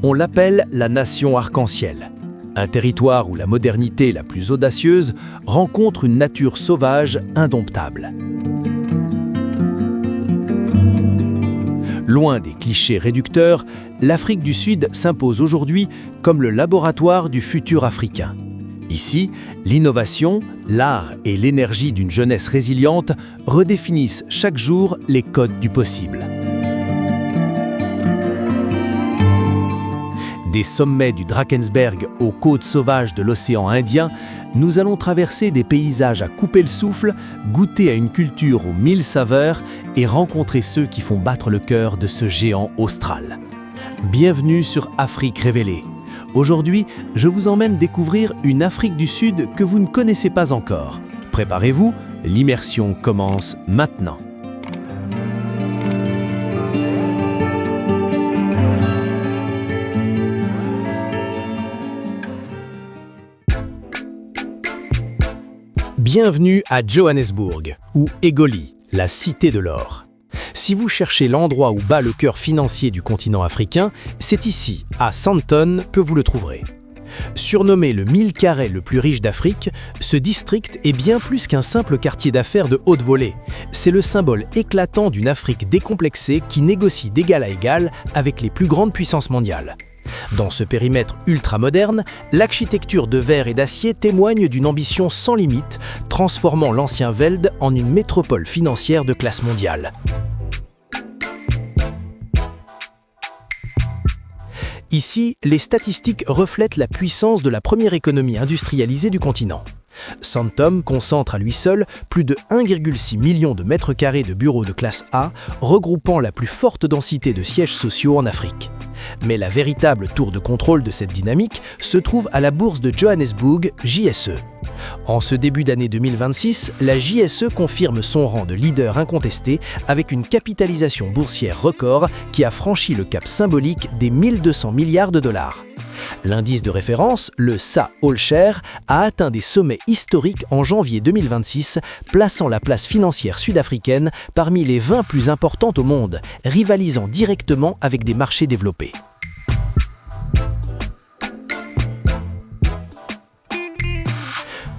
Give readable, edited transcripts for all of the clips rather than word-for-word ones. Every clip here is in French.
On l'appelle la nation arc-en-ciel. Un territoire où la modernité la plus audacieuse rencontre une nature sauvage indomptable. Loin des clichés réducteurs, l'Afrique du Sud s'impose aujourd'hui comme le laboratoire du futur africain. Ici, l'innovation, l'art et l'énergie d'une jeunesse résiliente redéfinissent chaque jour les codes du possible. Des sommets du Drakensberg aux côtes sauvages de l'océan Indien, nous allons traverser des paysages à couper le souffle, goûter à une culture aux 1000 saveurs et rencontrer ceux qui font battre le cœur de ce géant austral. Bienvenue sur Afrique révélée. Aujourd'hui, je vous emmène découvrir une Afrique du Sud que vous ne connaissez pas encore. Préparez-vous, l'immersion commence maintenant. Bienvenue à Johannesburg, ou Egoli, la cité de l'or. Si vous cherchez l'endroit où bat le cœur financier du continent africain, c'est ici, à Sandton, que vous le trouverez. Surnommé le 1000 carrés le plus riche d'Afrique, ce district est bien plus qu'un simple quartier d'affaires de haute volée. C'est le symbole éclatant d'une Afrique décomplexée qui négocie d'égal à égal avec les plus grandes puissances mondiales. Dans ce périmètre ultra-moderne, l'architecture de verre et d'acier témoigne d'une ambition sans limite, transformant l'ancien Veld en une métropole financière de classe mondiale. Ici, les statistiques reflètent la puissance de la première économie industrialisée du continent. Sandton concentre à lui seul plus de 1,6 million de mètres carrés de bureaux de classe A, regroupant la plus forte densité de sièges sociaux en Afrique. Mais la véritable tour de contrôle de cette dynamique se trouve à la bourse de Johannesburg, JSE. En ce début d'année 2026, la JSE confirme son rang de leader incontesté avec une capitalisation boursière record qui a franchi le cap symbolique des 1200 milliards de dollars. L'indice de référence, le SA All Share, a atteint des sommets historiques en janvier 2026, plaçant la place financière sud-africaine parmi les 20 plus importantes au monde, rivalisant directement avec des marchés développés.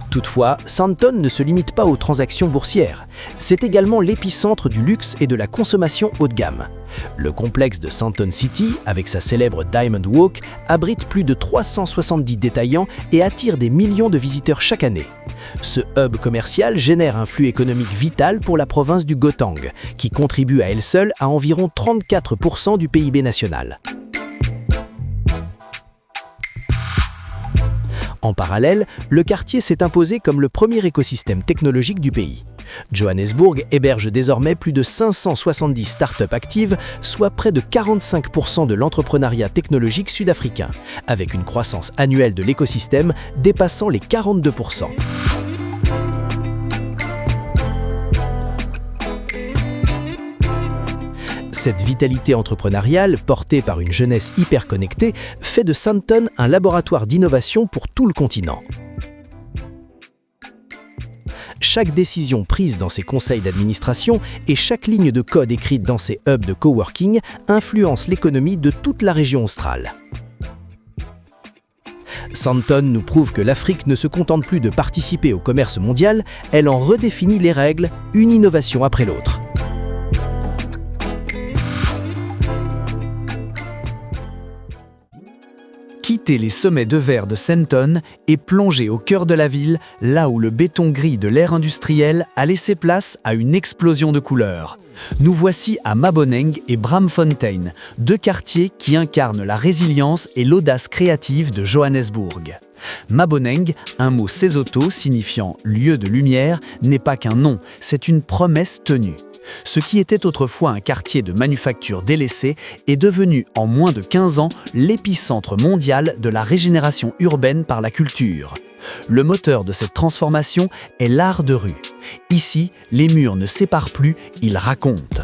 Toutefois, Sandton ne se limite pas aux transactions boursières. C'est également l'épicentre du luxe et de la consommation haut de gamme. Le complexe de Sandton City, avec sa célèbre Diamond Walk, abrite plus de 370 détaillants et attire des millions de visiteurs chaque année. Ce hub commercial génère un flux économique vital pour la province du Gauteng, qui contribue à elle seule à environ 34% du PIB national. En parallèle, le quartier s'est imposé comme le premier écosystème technologique du pays. Johannesburg héberge désormais plus de 570 startups actives, soit près de 45% de l'entrepreneuriat technologique sud-africain, avec une croissance annuelle de l'écosystème dépassant les 42%. Cette vitalité entrepreneuriale, portée par une jeunesse hyper connectée, fait de Sandton un laboratoire d'innovation pour tout le continent. Chaque décision prise dans ses conseils d'administration et chaque ligne de code écrite dans ses hubs de coworking influence l'économie de toute la région australe. Sandton nous prouve que l'Afrique ne se contente plus de participer au commerce mondial, elle en redéfinit les règles, une innovation après l'autre. Quittez les sommets de verre de Sandton et plongez au cœur de la ville, là où le béton gris de l'ère industrielle a laissé place à une explosion de couleurs. Nous voici à Maboneng et Braamfontein, deux quartiers qui incarnent la résilience et l'audace créative de Johannesburg. Maboneng, un mot Sesotho signifiant « lieu de lumière », n'est pas qu'un nom, c'est une promesse tenue. Ce qui était autrefois un quartier de manufacture délaissé est devenu en moins de 15 ans l'épicentre mondial de la régénération urbaine par la culture. Le moteur de cette transformation est l'art de rue. Ici, les murs ne séparent plus, ils racontent.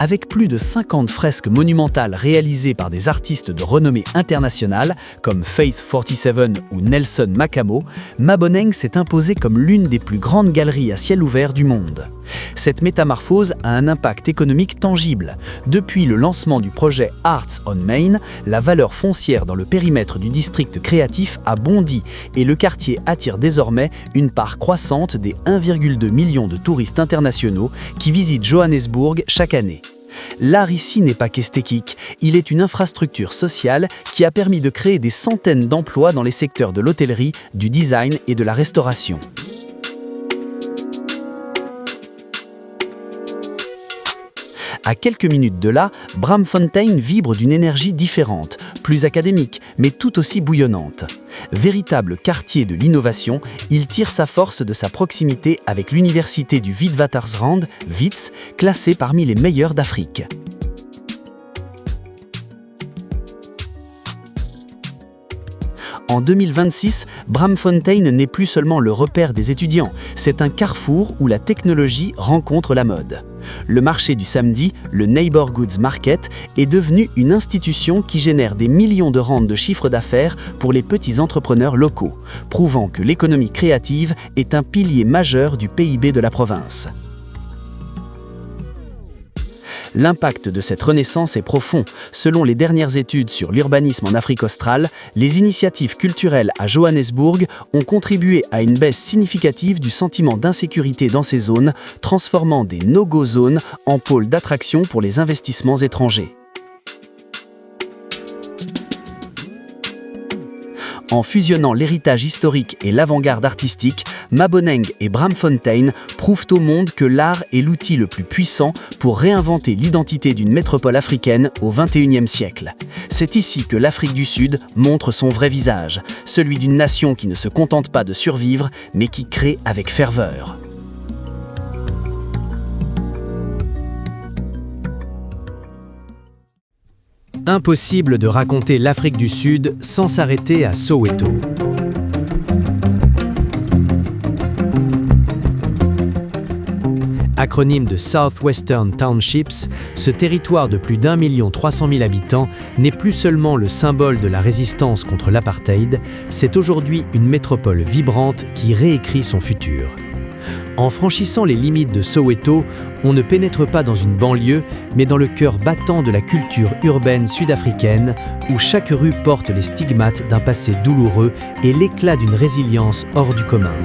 Avec plus de 50 fresques monumentales réalisées par des artistes de renommée internationale comme Faith 47 ou Nelson Makamo, Maboneng s'est imposée comme l'une des plus grandes galeries à ciel ouvert du monde. Cette métamorphose a un impact économique tangible. Depuis le lancement du projet Arts on Main, la valeur foncière dans le périmètre du district créatif a bondi et le quartier attire désormais une part croissante des 1,2 million de touristes internationaux qui visitent Johannesburg chaque année. L'art ici n'est pas qu'esthétique, il est une infrastructure sociale qui a permis de créer des centaines d'emplois dans les secteurs de l'hôtellerie, du design et de la restauration. À quelques minutes de là, Braamfontein vibre d'une énergie différente, plus académique, mais tout aussi bouillonnante. Véritable quartier de l'innovation, il tire sa force de sa proximité avec l'université du Witwatersrand, WITS, classée parmi les meilleures d'Afrique. En 2026, Braamfontein n'est plus seulement le repère des étudiants, c'est un carrefour où la technologie rencontre la mode. Le marché du samedi, le Neighbor Goods Market, est devenu une institution qui génère des millions de rentes de chiffre d'affaires pour les petits entrepreneurs locaux, prouvant que l'économie créative est un pilier majeur du PIB de la province. L'impact de cette renaissance est profond. Selon les dernières études sur l'urbanisme en Afrique australe, les initiatives culturelles à Johannesburg ont contribué à une baisse significative du sentiment d'insécurité dans ces zones, transformant des no-go zones en pôles d'attraction pour les investissements étrangers. En fusionnant l'héritage historique et l'avant-garde artistique, Maboneng et Braamfontein prouvent au monde que l'art est l'outil le plus puissant pour réinventer l'identité d'une métropole africaine au XXIe siècle. C'est ici que l'Afrique du Sud montre son vrai visage, celui d'une nation qui ne se contente pas de survivre, mais qui crée avec ferveur. Impossible de raconter l'Afrique du Sud sans s'arrêter à Soweto. Acronyme de Southwestern Townships, ce territoire de plus d'1,3 million habitants n'est plus seulement le symbole de la résistance contre l'apartheid, c'est aujourd'hui une métropole vibrante qui réécrit son futur. En franchissant les limites de Soweto, on ne pénètre pas dans une banlieue, mais dans le cœur battant de la culture urbaine sud-africaine, où chaque rue porte les stigmates d'un passé douloureux et l'éclat d'une résilience hors du commun.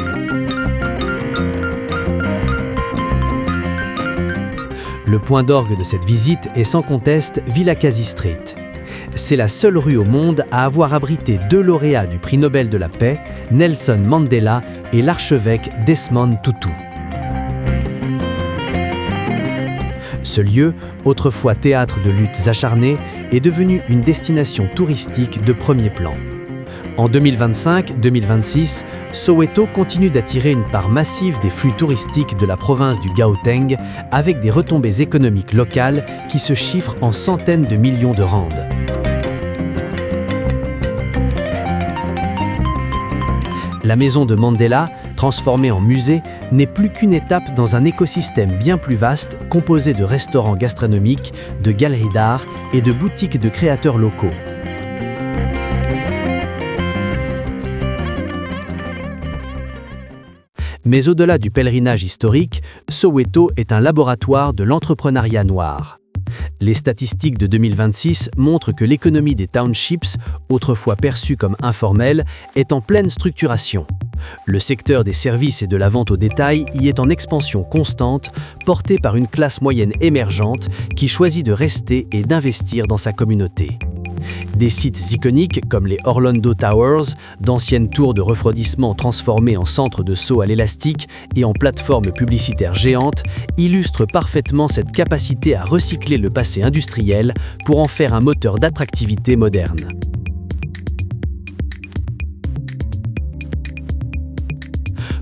Le point d'orgue de cette visite est sans conteste Vilakazi Street. C'est la seule rue au monde à avoir abrité 2 lauréats du prix Nobel de la paix, Nelson Mandela et l'archevêque Desmond Tutu. Ce lieu, autrefois théâtre de luttes acharnées, est devenu une destination touristique de premier plan. En 2025-2026, Soweto continue d'attirer une part massive des flux touristiques de la province du Gauteng, avec des retombées économiques locales qui se chiffrent en centaines de millions de rands. La maison de Mandela, transformée en musée, n'est plus qu'une étape dans un écosystème bien plus vaste composé de restaurants gastronomiques, de galeries d'art et de boutiques de créateurs locaux. Mais au-delà du pèlerinage historique, Soweto est un laboratoire de l'entrepreneuriat noir. Les statistiques de 2026 montrent que l'économie des townships, autrefois perçue comme informelle, est en pleine structuration. Le secteur des services et de la vente au détail y est en expansion constante, porté par une classe moyenne émergente qui choisit de rester et d'investir dans sa communauté. Des sites iconiques comme les Orlando Towers, d'anciennes tours de refroidissement transformées en centres de saut à l'élastique et en plateformes publicitaires géantes, illustrent parfaitement cette capacité à recycler le passé industriel pour en faire un moteur d'attractivité moderne.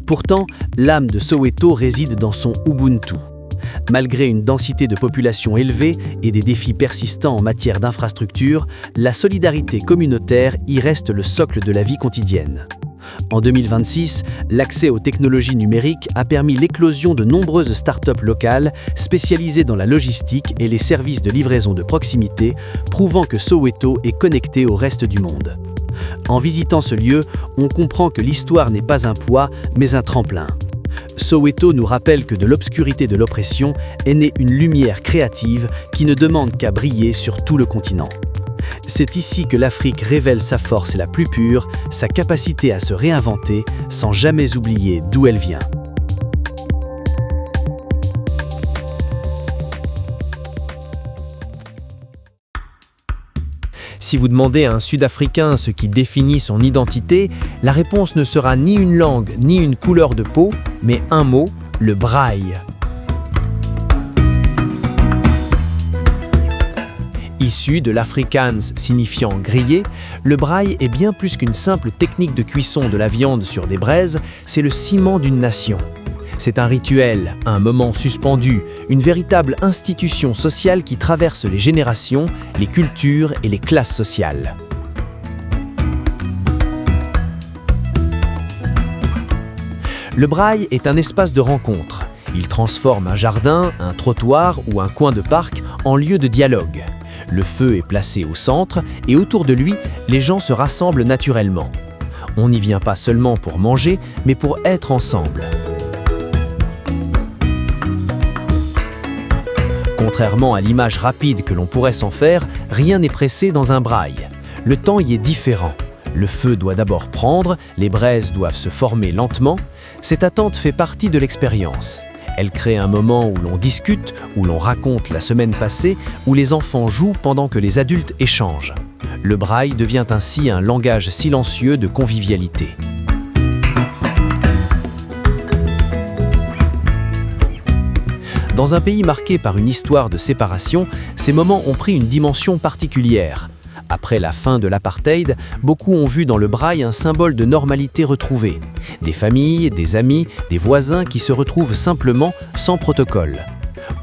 Pourtant, l'âme de Soweto réside dans son Ubuntu. Malgré une densité de population élevée et des défis persistants en matière d'infrastructure, la solidarité communautaire y reste le socle de la vie quotidienne. En 2026, l'accès aux technologies numériques a permis l'éclosion de nombreuses startups locales spécialisées dans la logistique et les services de livraison de proximité, prouvant que Soweto est connecté au reste du monde. En visitant ce lieu, on comprend que l'histoire n'est pas un poids, mais un tremplin. Soweto nous rappelle que de l'obscurité de l'oppression est née une lumière créative qui ne demande qu'à briller sur tout le continent. C'est ici que l'Afrique révèle sa force la plus pure, sa capacité à se réinventer sans jamais oublier d'où elle vient. Si vous demandez à un Sud-Africain ce qui définit son identité, la réponse ne sera ni une langue ni une couleur de peau, mais un mot, le braai. Issu de l'Afrikaans signifiant griller, le braai est bien plus qu'une simple technique de cuisson de la viande sur des braises, c'est le ciment d'une nation. C'est un rituel, un moment suspendu, une véritable institution sociale qui traverse les générations, les cultures et les classes sociales. Le braai est un espace de rencontre. Il transforme un jardin, un trottoir ou un coin de parc en lieu de dialogue. Le feu est placé au centre et autour de lui, les gens se rassemblent naturellement. On n'y vient pas seulement pour manger, mais pour être ensemble. Contrairement à l'image rapide que l'on pourrait s'en faire, rien n'est pressé dans un braai. Le temps y est différent. Le feu doit d'abord prendre, les braises doivent se former lentement. Cette attente fait partie de l'expérience. Elle crée un moment où l'on discute, où l'on raconte la semaine passée, où les enfants jouent pendant que les adultes échangent. Le braai devient ainsi un langage silencieux de convivialité. Dans un pays marqué par une histoire de séparation, ces moments ont pris une dimension particulière. Après la fin de l'apartheid, beaucoup ont vu dans le braai un symbole de normalité retrouvée. Des familles, des amis, des voisins qui se retrouvent simplement, sans protocole.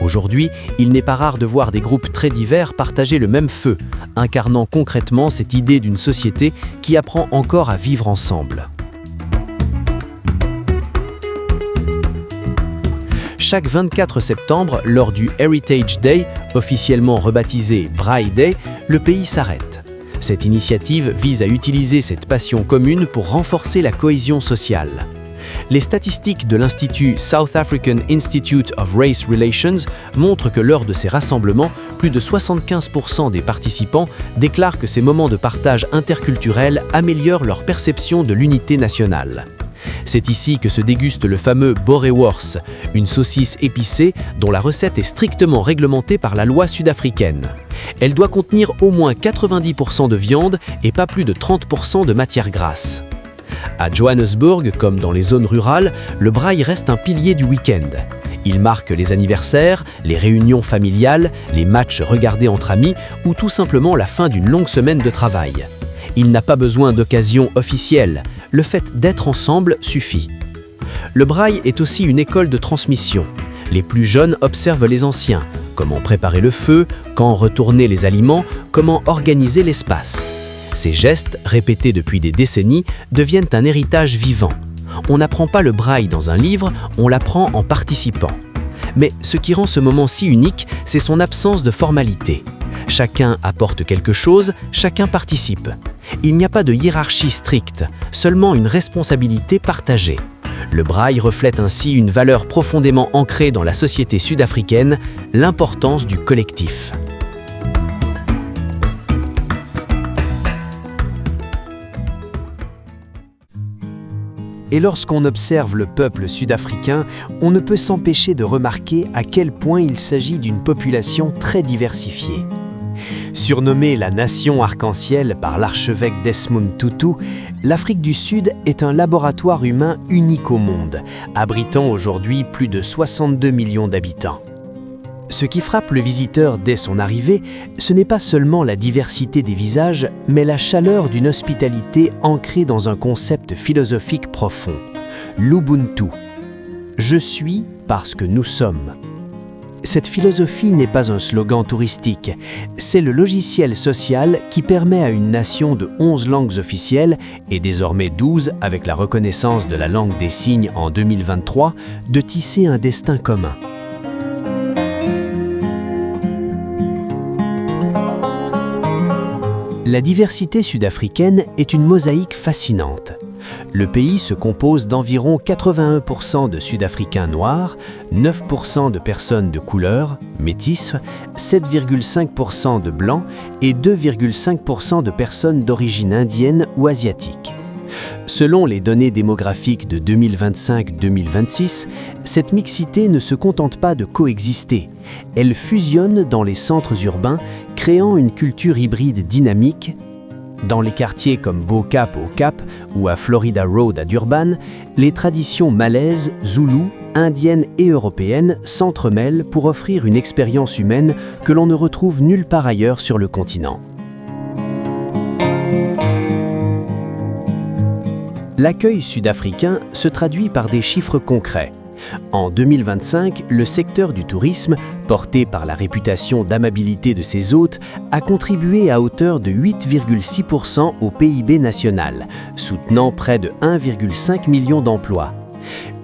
Aujourd'hui, il n'est pas rare de voir des groupes très divers partager le même feu, incarnant concrètement cette idée d'une société qui apprend encore à vivre ensemble. Chaque 24 septembre, lors du Heritage Day, officiellement rebaptisé Braai Day, le pays s'arrête. Cette initiative vise à utiliser cette passion commune pour renforcer la cohésion sociale. Les statistiques de l'Institut South African Institute of Race Relations montrent que lors de ces rassemblements, plus de 75% des participants déclarent que ces moments de partage interculturel améliorent leur perception de l'unité nationale. C'est ici que se déguste le fameux boerewors, une saucisse épicée dont la recette est strictement réglementée par la loi sud-africaine. Elle doit contenir au moins 90% de viande et pas plus de 30% de matière grasse. À Johannesburg, comme dans les zones rurales, le braai reste un pilier du week-end. Il marque les anniversaires, les réunions familiales, les matchs regardés entre amis ou tout simplement la fin d'une longue semaine de travail. Il n'a pas besoin d'occasion officielle, le fait d'être ensemble suffit. Le braai est aussi une école de transmission. Les plus jeunes observent les anciens, comment préparer le feu, quand retourner les aliments, comment organiser l'espace. Ces gestes, répétés depuis des décennies, deviennent un héritage vivant. On n'apprend pas le braai dans un livre, on l'apprend en participant. Mais ce qui rend ce moment si unique, c'est son absence de formalité. Chacun apporte quelque chose, chacun participe. Il n'y a pas de hiérarchie stricte, seulement une responsabilité partagée. Le braai reflète ainsi une valeur profondément ancrée dans la société sud-africaine, l'importance du collectif. Et lorsqu'on observe le peuple sud-africain, on ne peut s'empêcher de remarquer à quel point il s'agit d'une population très diversifiée. Surnommée la nation arc-en-ciel par l'archevêque Desmond Tutu, l'Afrique du Sud est un laboratoire humain unique au monde, abritant aujourd'hui plus de 62 millions d'habitants. Ce qui frappe le visiteur dès son arrivée, ce n'est pas seulement la diversité des visages, mais la chaleur d'une hospitalité ancrée dans un concept philosophique profond, l'Ubuntu. Je suis parce que nous sommes. Cette philosophie n'est pas un slogan touristique, c'est le logiciel social qui permet à une nation de 11 langues officielles, et désormais 12 avec la reconnaissance de la langue des signes en 2023, de tisser un destin commun. La diversité sud-africaine est une mosaïque fascinante. Le pays se compose d'environ 81% de Sud-Africains noirs, 9% de personnes de couleur, métisses, 7,5% de blancs et 2,5% de personnes d'origine indienne ou asiatique. Selon les données démographiques de 2025-2026, cette mixité ne se contente pas de coexister. Elle fusionne dans les centres urbains, créant une culture hybride dynamique. Dans les quartiers comme Bo Cap au Cap ou à Florida Road à Durban, les traditions malaises, zoulous, indiennes et européennes s'entremêlent pour offrir une expérience humaine que l'on ne retrouve nulle part ailleurs sur le continent. L'accueil sud-africain se traduit par des chiffres concrets. En 2025, le secteur du tourisme, porté par la réputation d'amabilité de ses hôtes, a contribué à hauteur de 8,6% au PIB national, soutenant près de 1,5 million d'emplois.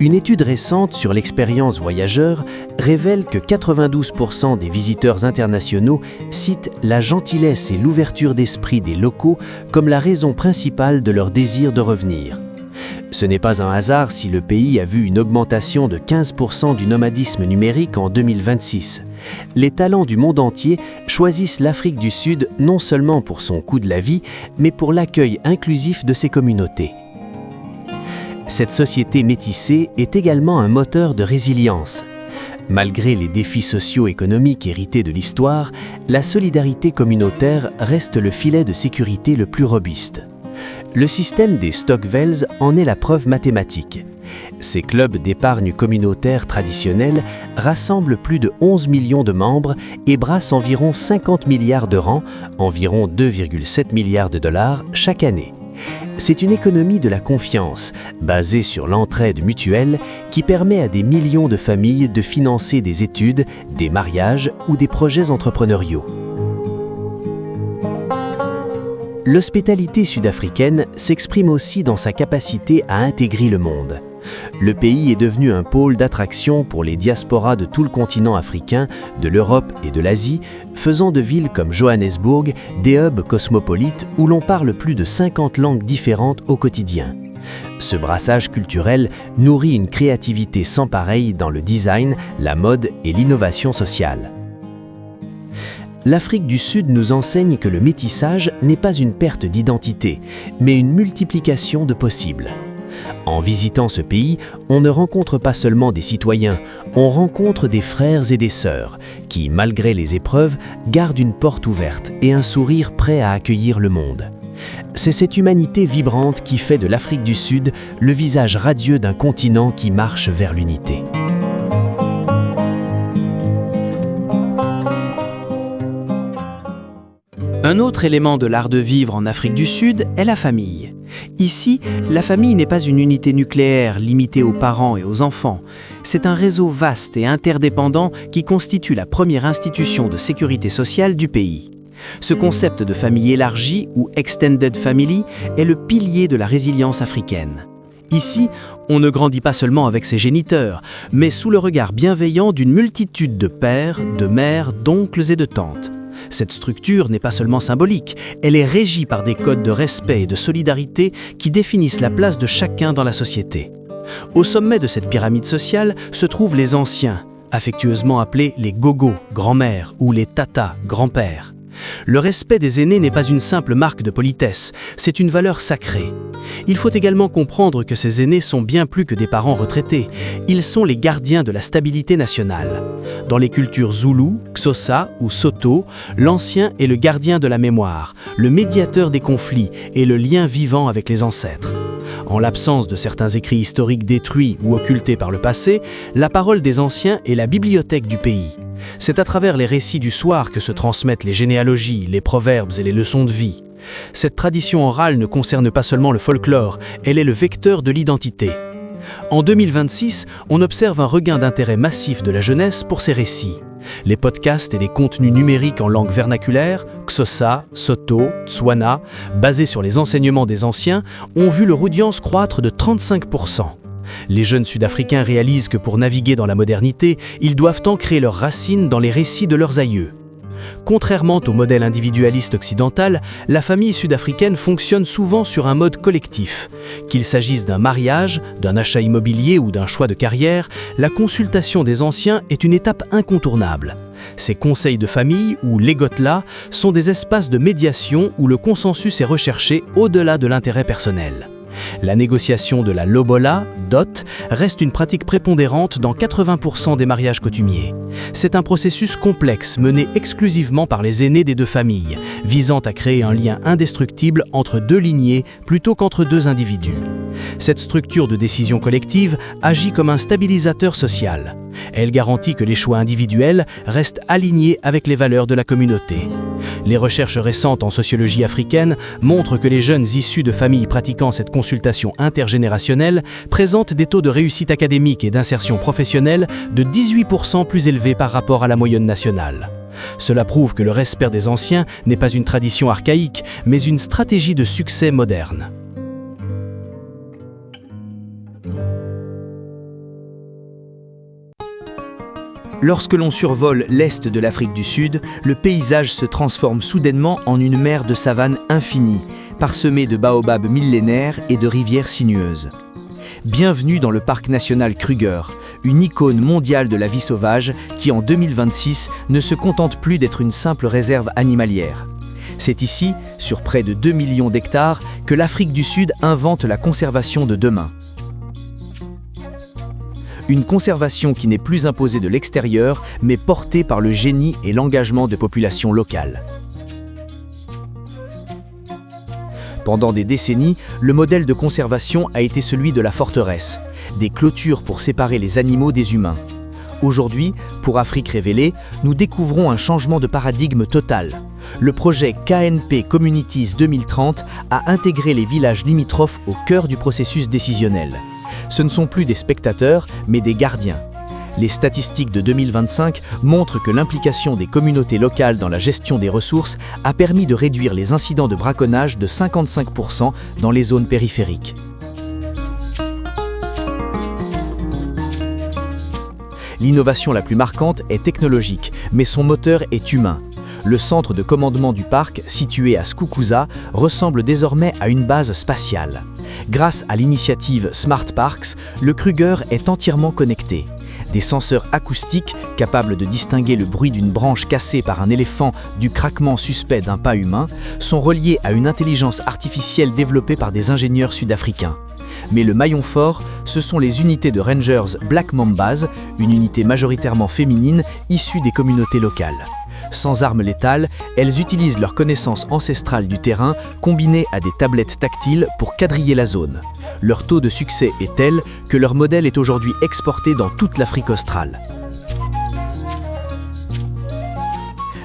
Une étude récente sur l'expérience voyageur révèle que 92% des visiteurs internationaux citent la gentillesse et l'ouverture d'esprit des locaux comme la raison principale de leur désir de revenir. Ce n'est pas un hasard si le pays a vu une augmentation de 15% du nomadisme numérique en 2026. Les talents du monde entier choisissent l'Afrique du Sud non seulement pour son coût de la vie, mais pour l'accueil inclusif de ses communautés. Cette société métissée est également un moteur de résilience. Malgré les défis socio-économiques hérités de l'histoire, la solidarité communautaire reste le filet de sécurité le plus robuste. Le système des Stokvels en est la preuve mathématique. Ces clubs d'épargne communautaire traditionnels rassemblent plus de 11 millions de membres et brassent environ 50 milliards de rands, environ 2,7 milliards de dollars chaque année. C'est une économie de la confiance, basée sur l'entraide mutuelle, qui permet à des millions de familles de financer des études, des mariages ou des projets entrepreneuriaux. L'hospitalité sud-africaine s'exprime aussi dans sa capacité à intégrer le monde. Le pays est devenu un pôle d'attraction pour les diasporas de tout le continent africain, de l'Europe et de l'Asie, faisant de villes comme Johannesburg des hubs cosmopolites où l'on parle plus de 50 langues différentes au quotidien. Ce brassage culturel nourrit une créativité sans pareille dans le design, la mode et l'innovation sociale. L'Afrique du Sud nous enseigne que le métissage n'est pas une perte d'identité, mais une multiplication de possibles. En visitant ce pays, on ne rencontre pas seulement des citoyens, on rencontre des frères et des sœurs qui, malgré les épreuves, gardent une porte ouverte et un sourire prêt à accueillir le monde. C'est cette humanité vibrante qui fait de l'Afrique du Sud le visage radieux d'un continent qui marche vers l'unité. Un autre élément de l'art de vivre en Afrique du Sud est la famille. Ici, la famille n'est pas une unité nucléaire limitée aux parents et aux enfants. C'est un réseau vaste et interdépendant qui constitue la première institution de sécurité sociale du pays. Ce concept de famille élargie ou extended family est le pilier de la résilience africaine. Ici, on ne grandit pas seulement avec ses géniteurs, mais sous le regard bienveillant d'une multitude de pères, de mères, d'oncles et de tantes. Cette structure n'est pas seulement symbolique, elle est régie par des codes de respect et de solidarité qui définissent la place de chacun dans la société. Au sommet de cette pyramide sociale se trouvent les anciens, affectueusement appelés les gogos, grand-mères, ou les tatas, grands-pères. Le respect des aînés n'est pas une simple marque de politesse, c'est une valeur sacrée. Il faut également comprendre que ces aînés sont bien plus que des parents retraités. Ils sont les gardiens de la stabilité nationale. Dans les cultures zoulou, xhosa ou soto, l'ancien est le gardien de la mémoire, le médiateur des conflits et le lien vivant avec les ancêtres. En l'absence de certains écrits historiques détruits ou occultés par le passé, la parole des anciens est la bibliothèque du pays. C'est à travers les récits du soir que se transmettent les généalogies, les proverbes et les leçons de vie. Cette tradition orale ne concerne pas seulement le folklore, elle est le vecteur de l'identité. En 2026, on observe un regain d'intérêt massif de la jeunesse pour ces récits. Les podcasts et les contenus numériques en langue vernaculaire, Xhosa, Sotho, Tswana, basés sur les enseignements des anciens, ont vu leur audience croître de 35%. Les jeunes Sud-Africains réalisent que pour naviguer dans la modernité, ils doivent ancrer leurs racines dans les récits de leurs aïeux. Contrairement au modèle individualiste occidental, la famille sud-africaine fonctionne souvent sur un mode collectif. Qu'il s'agisse d'un mariage, d'un achat immobilier ou d'un choix de carrière, la consultation des anciens est une étape incontournable. Ces conseils de famille, ou legotla, sont des espaces de médiation où le consensus est recherché au-delà de l'intérêt personnel. La négociation de la lobola, dot, reste une pratique prépondérante dans 80% des mariages coutumiers. C'est un processus complexe mené exclusivement par les aînés des deux familles, visant à créer un lien indestructible entre deux lignées plutôt qu'entre deux individus. Cette structure de décision collective agit comme un stabilisateur social. Elle garantit que les choix individuels restent alignés avec les valeurs de la communauté. Les recherches récentes en sociologie africaine montrent que les jeunes issus de familles pratiquant cette consultation intergénérationnelle présentent des taux de réussite académique et d'insertion professionnelle de 18% plus élevés par rapport à la moyenne nationale. Cela prouve que le respect des anciens n'est pas une tradition archaïque, mais une stratégie de succès moderne. Lorsque l'on survole l'est de l'Afrique du Sud, le paysage se transforme soudainement en une mer de savane infinie, parsemée de baobabs millénaires et de rivières sinueuses. Bienvenue dans le parc national Kruger, une icône mondiale de la vie sauvage qui en 2026 ne se contente plus d'être une simple réserve animalière. C'est ici, sur près de 2 millions d'hectares, que l'Afrique du Sud invente la conservation de demain. Une conservation qui n'est plus imposée de l'extérieur, mais portée par le génie et l'engagement de populations locales. Pendant des décennies, le modèle de conservation a été celui de la forteresse, des clôtures pour séparer les animaux des humains. Aujourd'hui, pour Afrique révélée, nous découvrons un changement de paradigme total. Le projet KNP Communities 2030 a intégré les villages limitrophes au cœur du processus décisionnel. Ce ne sont plus des spectateurs, mais des gardiens. Les statistiques de 2025 montrent que l'implication des communautés locales dans la gestion des ressources a permis de réduire les incidents de braconnage de 55% dans les zones périphériques. L'innovation la plus marquante est technologique, mais son moteur est humain. Le centre de commandement du parc, situé à Skukuza, ressemble désormais à une base spatiale. Grâce à l'initiative Smart Parks, le Kruger est entièrement connecté. Des senseurs acoustiques, capables de distinguer le bruit d'une branche cassée par un éléphant du craquement suspect d'un pas humain, sont reliés à une intelligence artificielle développée par des ingénieurs sud-africains. Mais le maillon fort, ce sont les unités de Rangers Black Mambas, une unité majoritairement féminine issue des communautés locales. Sans armes létales, elles utilisent leur connaissance ancestrale du terrain combinée à des tablettes tactiles pour quadriller la zone. Leur taux de succès est tel que leur modèle est aujourd'hui exporté dans toute l'Afrique australe.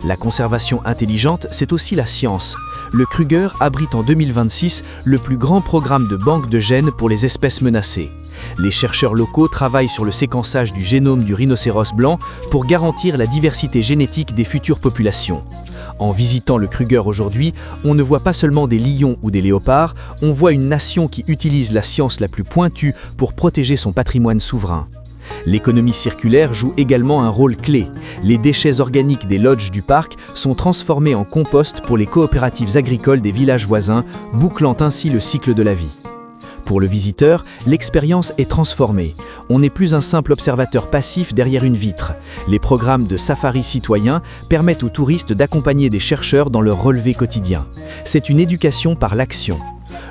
La conservation intelligente, c'est aussi la science. Le Kruger abrite en 2026 le plus grand programme de banque de gènes pour les espèces menacées. Les chercheurs locaux travaillent sur le séquençage du génome du rhinocéros blanc pour garantir la diversité génétique des futures populations. En visitant le Kruger aujourd'hui, on ne voit pas seulement des lions ou des léopards, on voit une nation qui utilise la science la plus pointue pour protéger son patrimoine souverain. L'économie circulaire joue également un rôle clé. Les déchets organiques des lodges du parc sont transformés en compost pour les coopératives agricoles des villages voisins, bouclant ainsi le cycle de la vie. Pour le visiteur, l'expérience est transformée. On n'est plus un simple observateur passif derrière une vitre. Les programmes de safari citoyen permettent aux touristes d'accompagner des chercheurs dans leur relevé quotidien. C'est une éducation par l'action.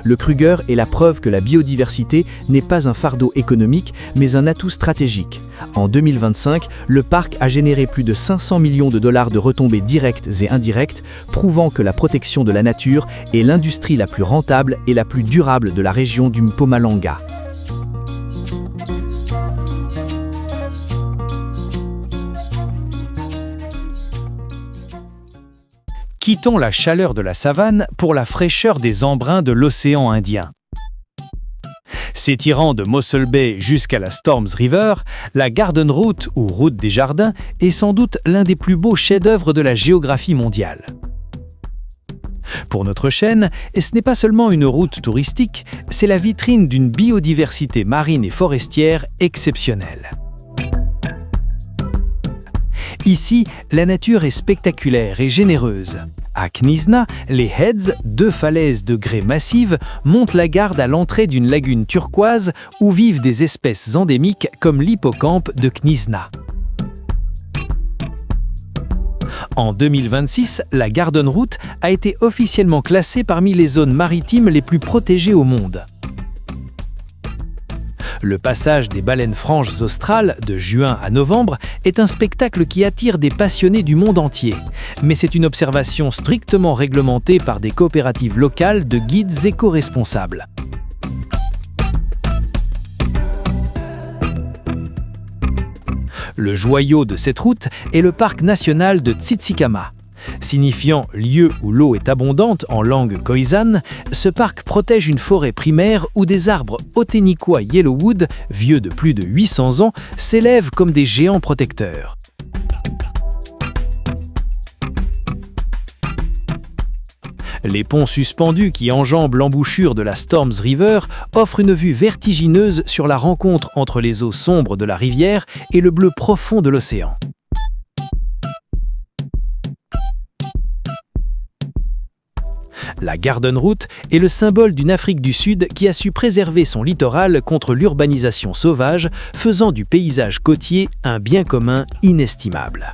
Le Kruger est la preuve que la biodiversité n'est pas un fardeau économique, mais un atout stratégique. En 2025, le parc a généré plus de 500 millions de dollars de retombées directes et indirectes, prouvant que la protection de la nature est l'industrie la plus rentable et la plus durable de la région du Mpumalanga. Quittons la chaleur de la savane pour la fraîcheur des embruns de l'océan Indien. S'étirant de Mossel Bay jusqu'à la Storms River, la Garden Route, ou route des jardins, est sans doute l'un des plus beaux chefs-d'œuvre de la géographie mondiale. Pour notre chaîne, ce n'est pas seulement une route touristique, c'est la vitrine d'une biodiversité marine et forestière exceptionnelle. Ici, la nature est spectaculaire et généreuse. À Knysna, les Heads, 2 falaises de grès massives, montent la garde à l'entrée d'une lagune turquoise où vivent des espèces endémiques comme l'hippocampe de Knysna. En 2026, la Garden Route a été officiellement classée parmi les zones maritimes les plus protégées au monde. Le passage des baleines franches australes de juin à novembre est un spectacle qui attire des passionnés du monde entier. Mais c'est une observation strictement réglementée par des coopératives locales de guides éco-responsables. Le joyau de cette route est le parc national de Tsitsikama. Signifiant « lieu où l'eau est abondante » en langue khoisan, ce parc protège une forêt primaire où des arbres Auteniqua yellowwood, vieux de plus de 800 ans, s'élèvent comme des géants protecteurs. Les ponts suspendus qui enjambent l'embouchure de la Storms River offrent une vue vertigineuse sur la rencontre entre les eaux sombres de la rivière et le bleu profond de l'océan. La Garden Route est le symbole d'une Afrique du Sud qui a su préserver son littoral contre l'urbanisation sauvage, faisant du paysage côtier un bien commun inestimable.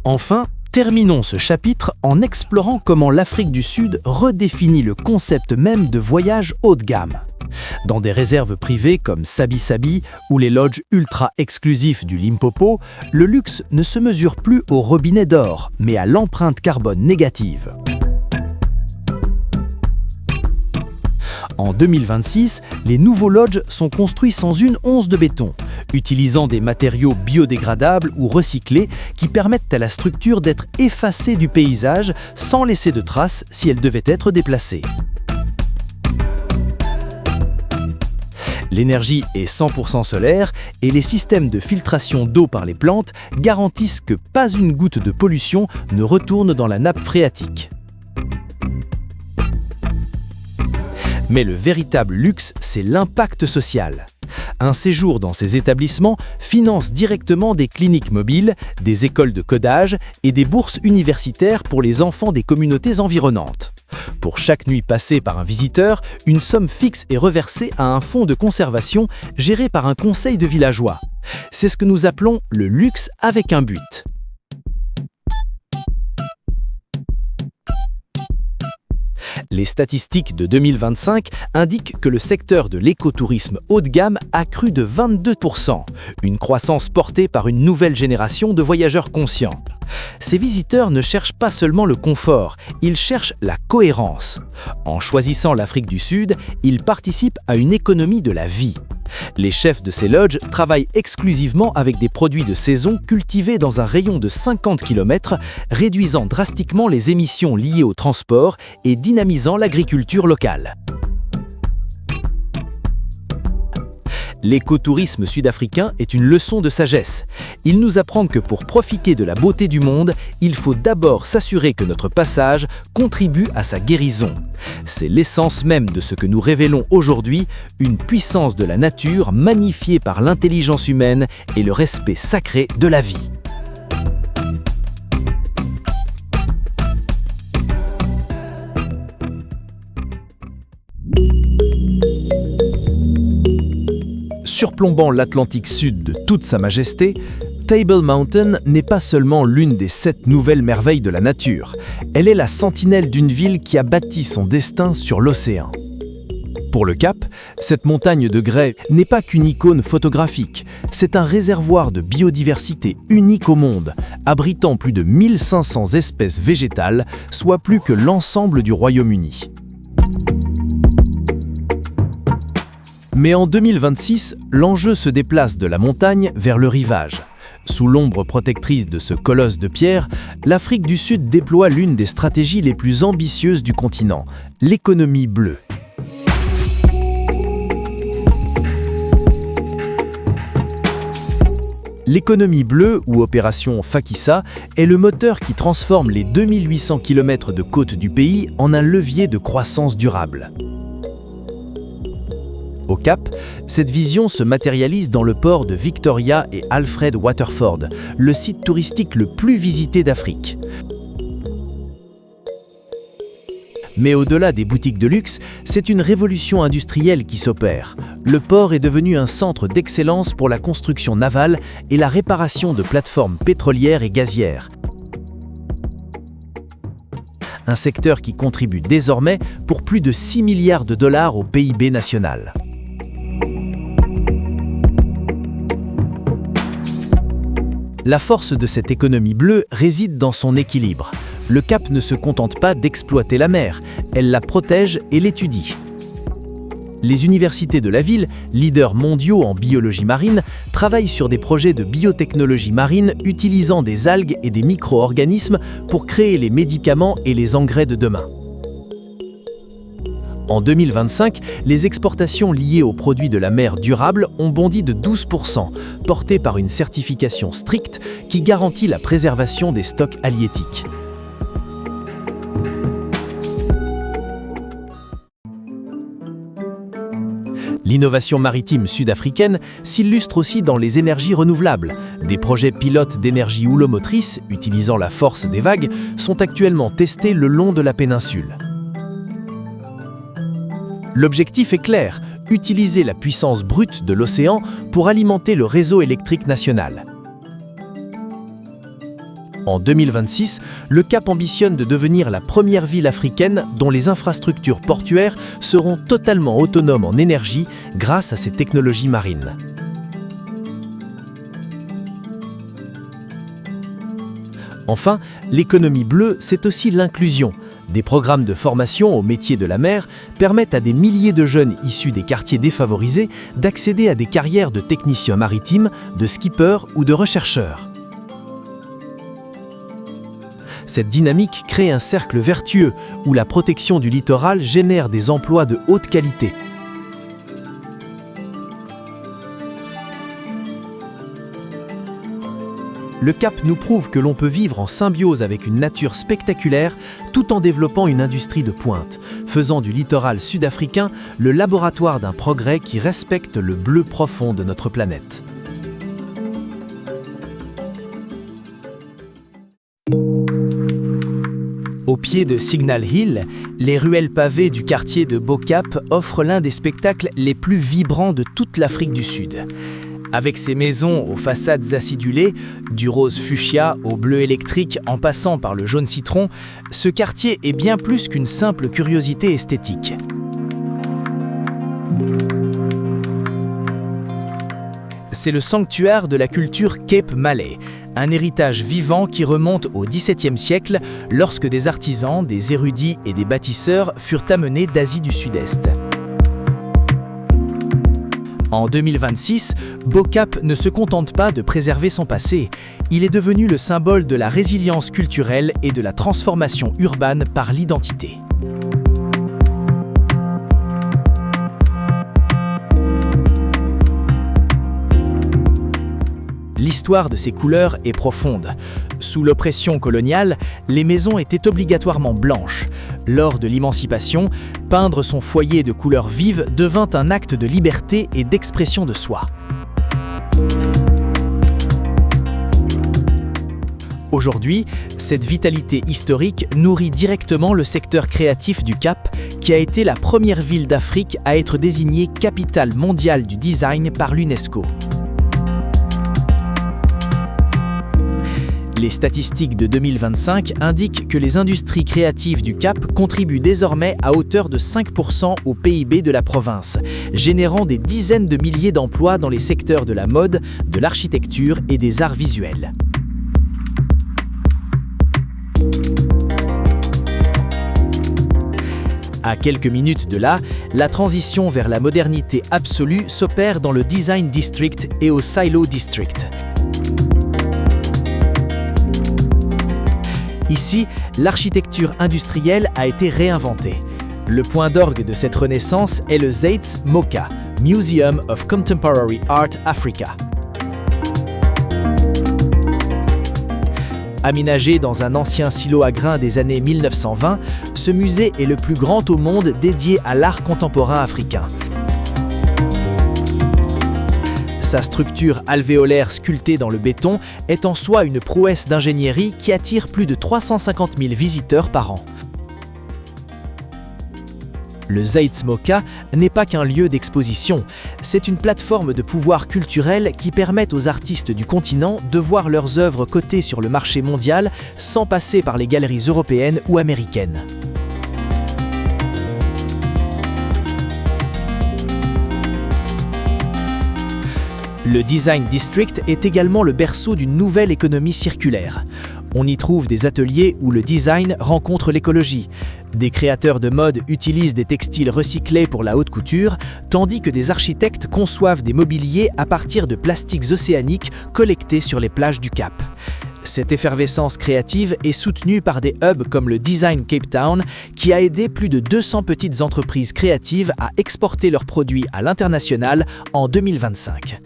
Enfin, terminons ce chapitre en explorant comment l'Afrique du Sud redéfinit le concept même de voyage haut de gamme. Dans des réserves privées comme Sabi Sabi ou les lodges ultra exclusifs du Limpopo, le luxe ne se mesure plus au robinet d'or, mais à l'empreinte carbone négative. En 2026, les nouveaux lodges sont construits sans une once de béton, utilisant des matériaux biodégradables ou recyclés qui permettent à la structure d'être effacée du paysage sans laisser de traces si elle devait être déplacée. L'énergie est 100% solaire et les systèmes de filtration d'eau par les plantes garantissent que pas une goutte de pollution ne retourne dans la nappe phréatique. Mais le véritable luxe, c'est l'impact social. Un séjour dans ces établissements finance directement des cliniques mobiles, des écoles de codage et des bourses universitaires pour les enfants des communautés environnantes. Pour chaque nuit passée par un visiteur, une somme fixe est reversée à un fonds de conservation géré par un conseil de villageois. C'est ce que nous appelons le luxe avec un but. Les statistiques de 2025 indiquent que le secteur de l'écotourisme haut de gamme a cru de 22%, une croissance portée par une nouvelle génération de voyageurs conscients. Ces visiteurs ne cherchent pas seulement le confort, ils cherchent la cohérence. En choisissant l'Afrique du Sud, ils participent à une économie de la vie. Les chefs de ces lodges travaillent exclusivement avec des produits de saison cultivés dans un rayon de 50 km, réduisant drastiquement les émissions liées au transport et dynamisant l'agriculture locale. L'écotourisme sud-africain est une leçon de sagesse. Il nous apprend que pour profiter de la beauté du monde, il faut d'abord s'assurer que notre passage contribue à sa guérison. C'est l'essence même de ce que nous révélons aujourd'hui, une puissance de la nature magnifiée par l'intelligence humaine et le respect sacré de la vie. Surplombant l'Atlantique Sud de toute sa majesté, Table Mountain n'est pas seulement l'une des 7 nouvelles merveilles de la nature, elle est la sentinelle d'une ville qui a bâti son destin sur l'océan. Pour le Cap, cette montagne de grès n'est pas qu'une icône photographique, c'est un réservoir de biodiversité unique au monde, abritant plus de 1500 espèces végétales, soit plus que l'ensemble du Royaume-Uni. Mais en 2026, l'enjeu se déplace de la montagne vers le rivage. Sous l'ombre protectrice de ce colosse de pierre, l'Afrique du Sud déploie l'une des stratégies les plus ambitieuses du continent, l'économie bleue. L'économie bleue, ou opération Fakissa, est le moteur qui transforme les 2800 km de côte du pays en un levier de croissance durable. Au Cap, cette vision se matérialise dans le port de Victoria et Alfred Waterford, le site touristique le plus visité d'Afrique. Mais au-delà des boutiques de luxe, c'est une révolution industrielle qui s'opère. Le port est devenu un centre d'excellence pour la construction navale et la réparation de plateformes pétrolières et gazières. Un secteur qui contribue désormais pour plus de 6 milliards de dollars au PIB national. La force de cette économie bleue réside dans son équilibre. Le Cap ne se contente pas d'exploiter la mer, elle la protège et l'étudie. Les universités de la ville, leaders mondiaux en biologie marine, travaillent sur des projets de biotechnologie marine utilisant des algues et des micro-organismes pour créer les médicaments et les engrais de demain. En 2025, les exportations liées aux produits de la mer durables ont bondi de 12%, portées par une certification stricte qui garantit la préservation des stocks halieutiques. L'innovation maritime sud-africaine s'illustre aussi dans les énergies renouvelables. Des projets pilotes d'énergie houlomotrice, utilisant la force des vagues, sont actuellement testés le long de la péninsule. L'objectif est clair, utiliser la puissance brute de l'océan pour alimenter le réseau électrique national. En 2026, le Cap ambitionne de devenir la première ville africaine dont les infrastructures portuaires seront totalement autonomes en énergie grâce à ces technologies marines. Enfin, l'économie bleue, c'est aussi l'inclusion. Des programmes de formation au métier de la mer permettent à des milliers de jeunes issus des quartiers défavorisés d'accéder à des carrières de techniciens maritimes, de skippers ou de rechercheurs. Cette dynamique crée un cercle vertueux où la protection du littoral génère des emplois de haute qualité. Le Cap nous prouve que l'on peut vivre en symbiose avec une nature spectaculaire tout en développant une industrie de pointe, faisant du littoral sud-africain le laboratoire d'un progrès qui respecte le bleu profond de notre planète. Au pied de Signal Hill, les ruelles pavées du quartier de Bo-Cap offrent l'un des spectacles les plus vibrants de toute l'Afrique du Sud. Avec ses maisons aux façades acidulées, du rose fuchsia au bleu électrique en passant par le jaune citron, ce quartier est bien plus qu'une simple curiosité esthétique. C'est le sanctuaire de la culture Cape Malay, un héritage vivant qui remonte au XVIIe siècle lorsque des artisans, des érudits et des bâtisseurs furent amenés d'Asie du Sud-Est. En 2026, Bo-Cap ne se contente pas de préserver son passé, il est devenu le symbole de la résilience culturelle et de la transformation urbaine par l'identité. L'histoire de ces couleurs est profonde. Sous l'oppression coloniale, les maisons étaient obligatoirement blanches. Lors de l'émancipation, peindre son foyer de couleurs vives devint un acte de liberté et d'expression de soi. Aujourd'hui, cette vitalité historique nourrit directement le secteur créatif du Cap, qui a été la première ville d'Afrique à être désignée capitale mondiale du design par l'UNESCO. Les statistiques de 2025 indiquent que les industries créatives du Cap contribuent désormais à hauteur de 5% au PIB de la province, générant des dizaines de milliers d'emplois dans les secteurs de la mode, de l'architecture et des arts visuels. À quelques minutes de là, la transition vers la modernité absolue s'opère dans le Design District et au Silo District. Ici, l'architecture industrielle a été réinventée. Le point d'orgue de cette renaissance est le Zeitz MoCA, Museum of Contemporary Art Africa. Aménagé dans un ancien silo à grains des années 1920, ce musée est le plus grand au monde dédié à l'art contemporain africain. Sa structure alvéolaire sculptée dans le béton est en soi une prouesse d'ingénierie qui attire plus de 350 000 visiteurs par an. Le Zeitz MoCA n'est pas qu'un lieu d'exposition, c'est une plateforme de pouvoir culturel qui permet aux artistes du continent de voir leurs œuvres cotées sur le marché mondial sans passer par les galeries européennes ou américaines. Le Design District est également le berceau d'une nouvelle économie circulaire. On y trouve des ateliers où le design rencontre l'écologie. Des créateurs de mode utilisent des textiles recyclés pour la haute couture, tandis que des architectes conçoivent des mobiliers à partir de plastiques océaniques collectés sur les plages du Cap. Cette effervescence créative est soutenue par des hubs comme le Design Cape Town, qui a aidé plus de 200 petites entreprises créatives à exporter leurs produits à l'international en 2025.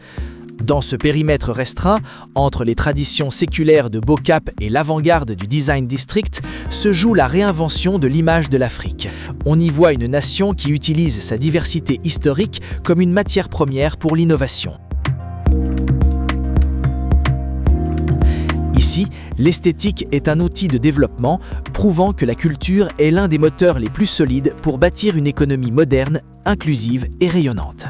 Dans ce périmètre restreint, entre les traditions séculaires de Bo-Cap et l'avant-garde du Design District, se joue la réinvention de l'image de l'Afrique. On y voit une nation qui utilise sa diversité historique comme une matière première pour l'innovation. Ici, l'esthétique est un outil de développement, prouvant que la culture est l'un des moteurs les plus solides pour bâtir une économie moderne, inclusive et rayonnante.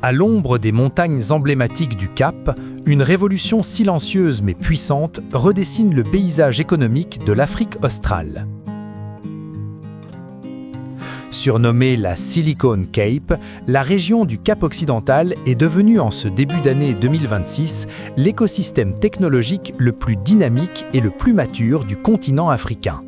À l'ombre des montagnes emblématiques du Cap, une révolution silencieuse mais puissante redessine le paysage économique de l'Afrique australe. Surnommée la Silicon Cape, la région du Cap occidental est devenue en ce début d'année 2026 l'écosystème technologique le plus dynamique et le plus mature du continent africain.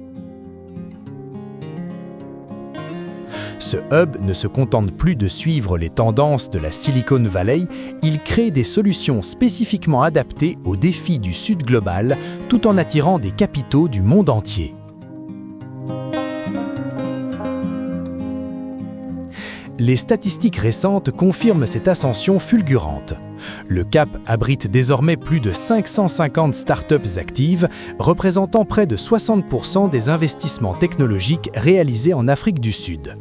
Ce hub ne se contente plus de suivre les tendances de la Silicon Valley, il crée des solutions spécifiquement adaptées aux défis du Sud global, tout en attirant des capitaux du monde entier. Les statistiques récentes confirment cette ascension fulgurante. Le Cap abrite désormais plus de 550 startups actives, représentant près de 60% des investissements technologiques réalisés en Afrique du Sud.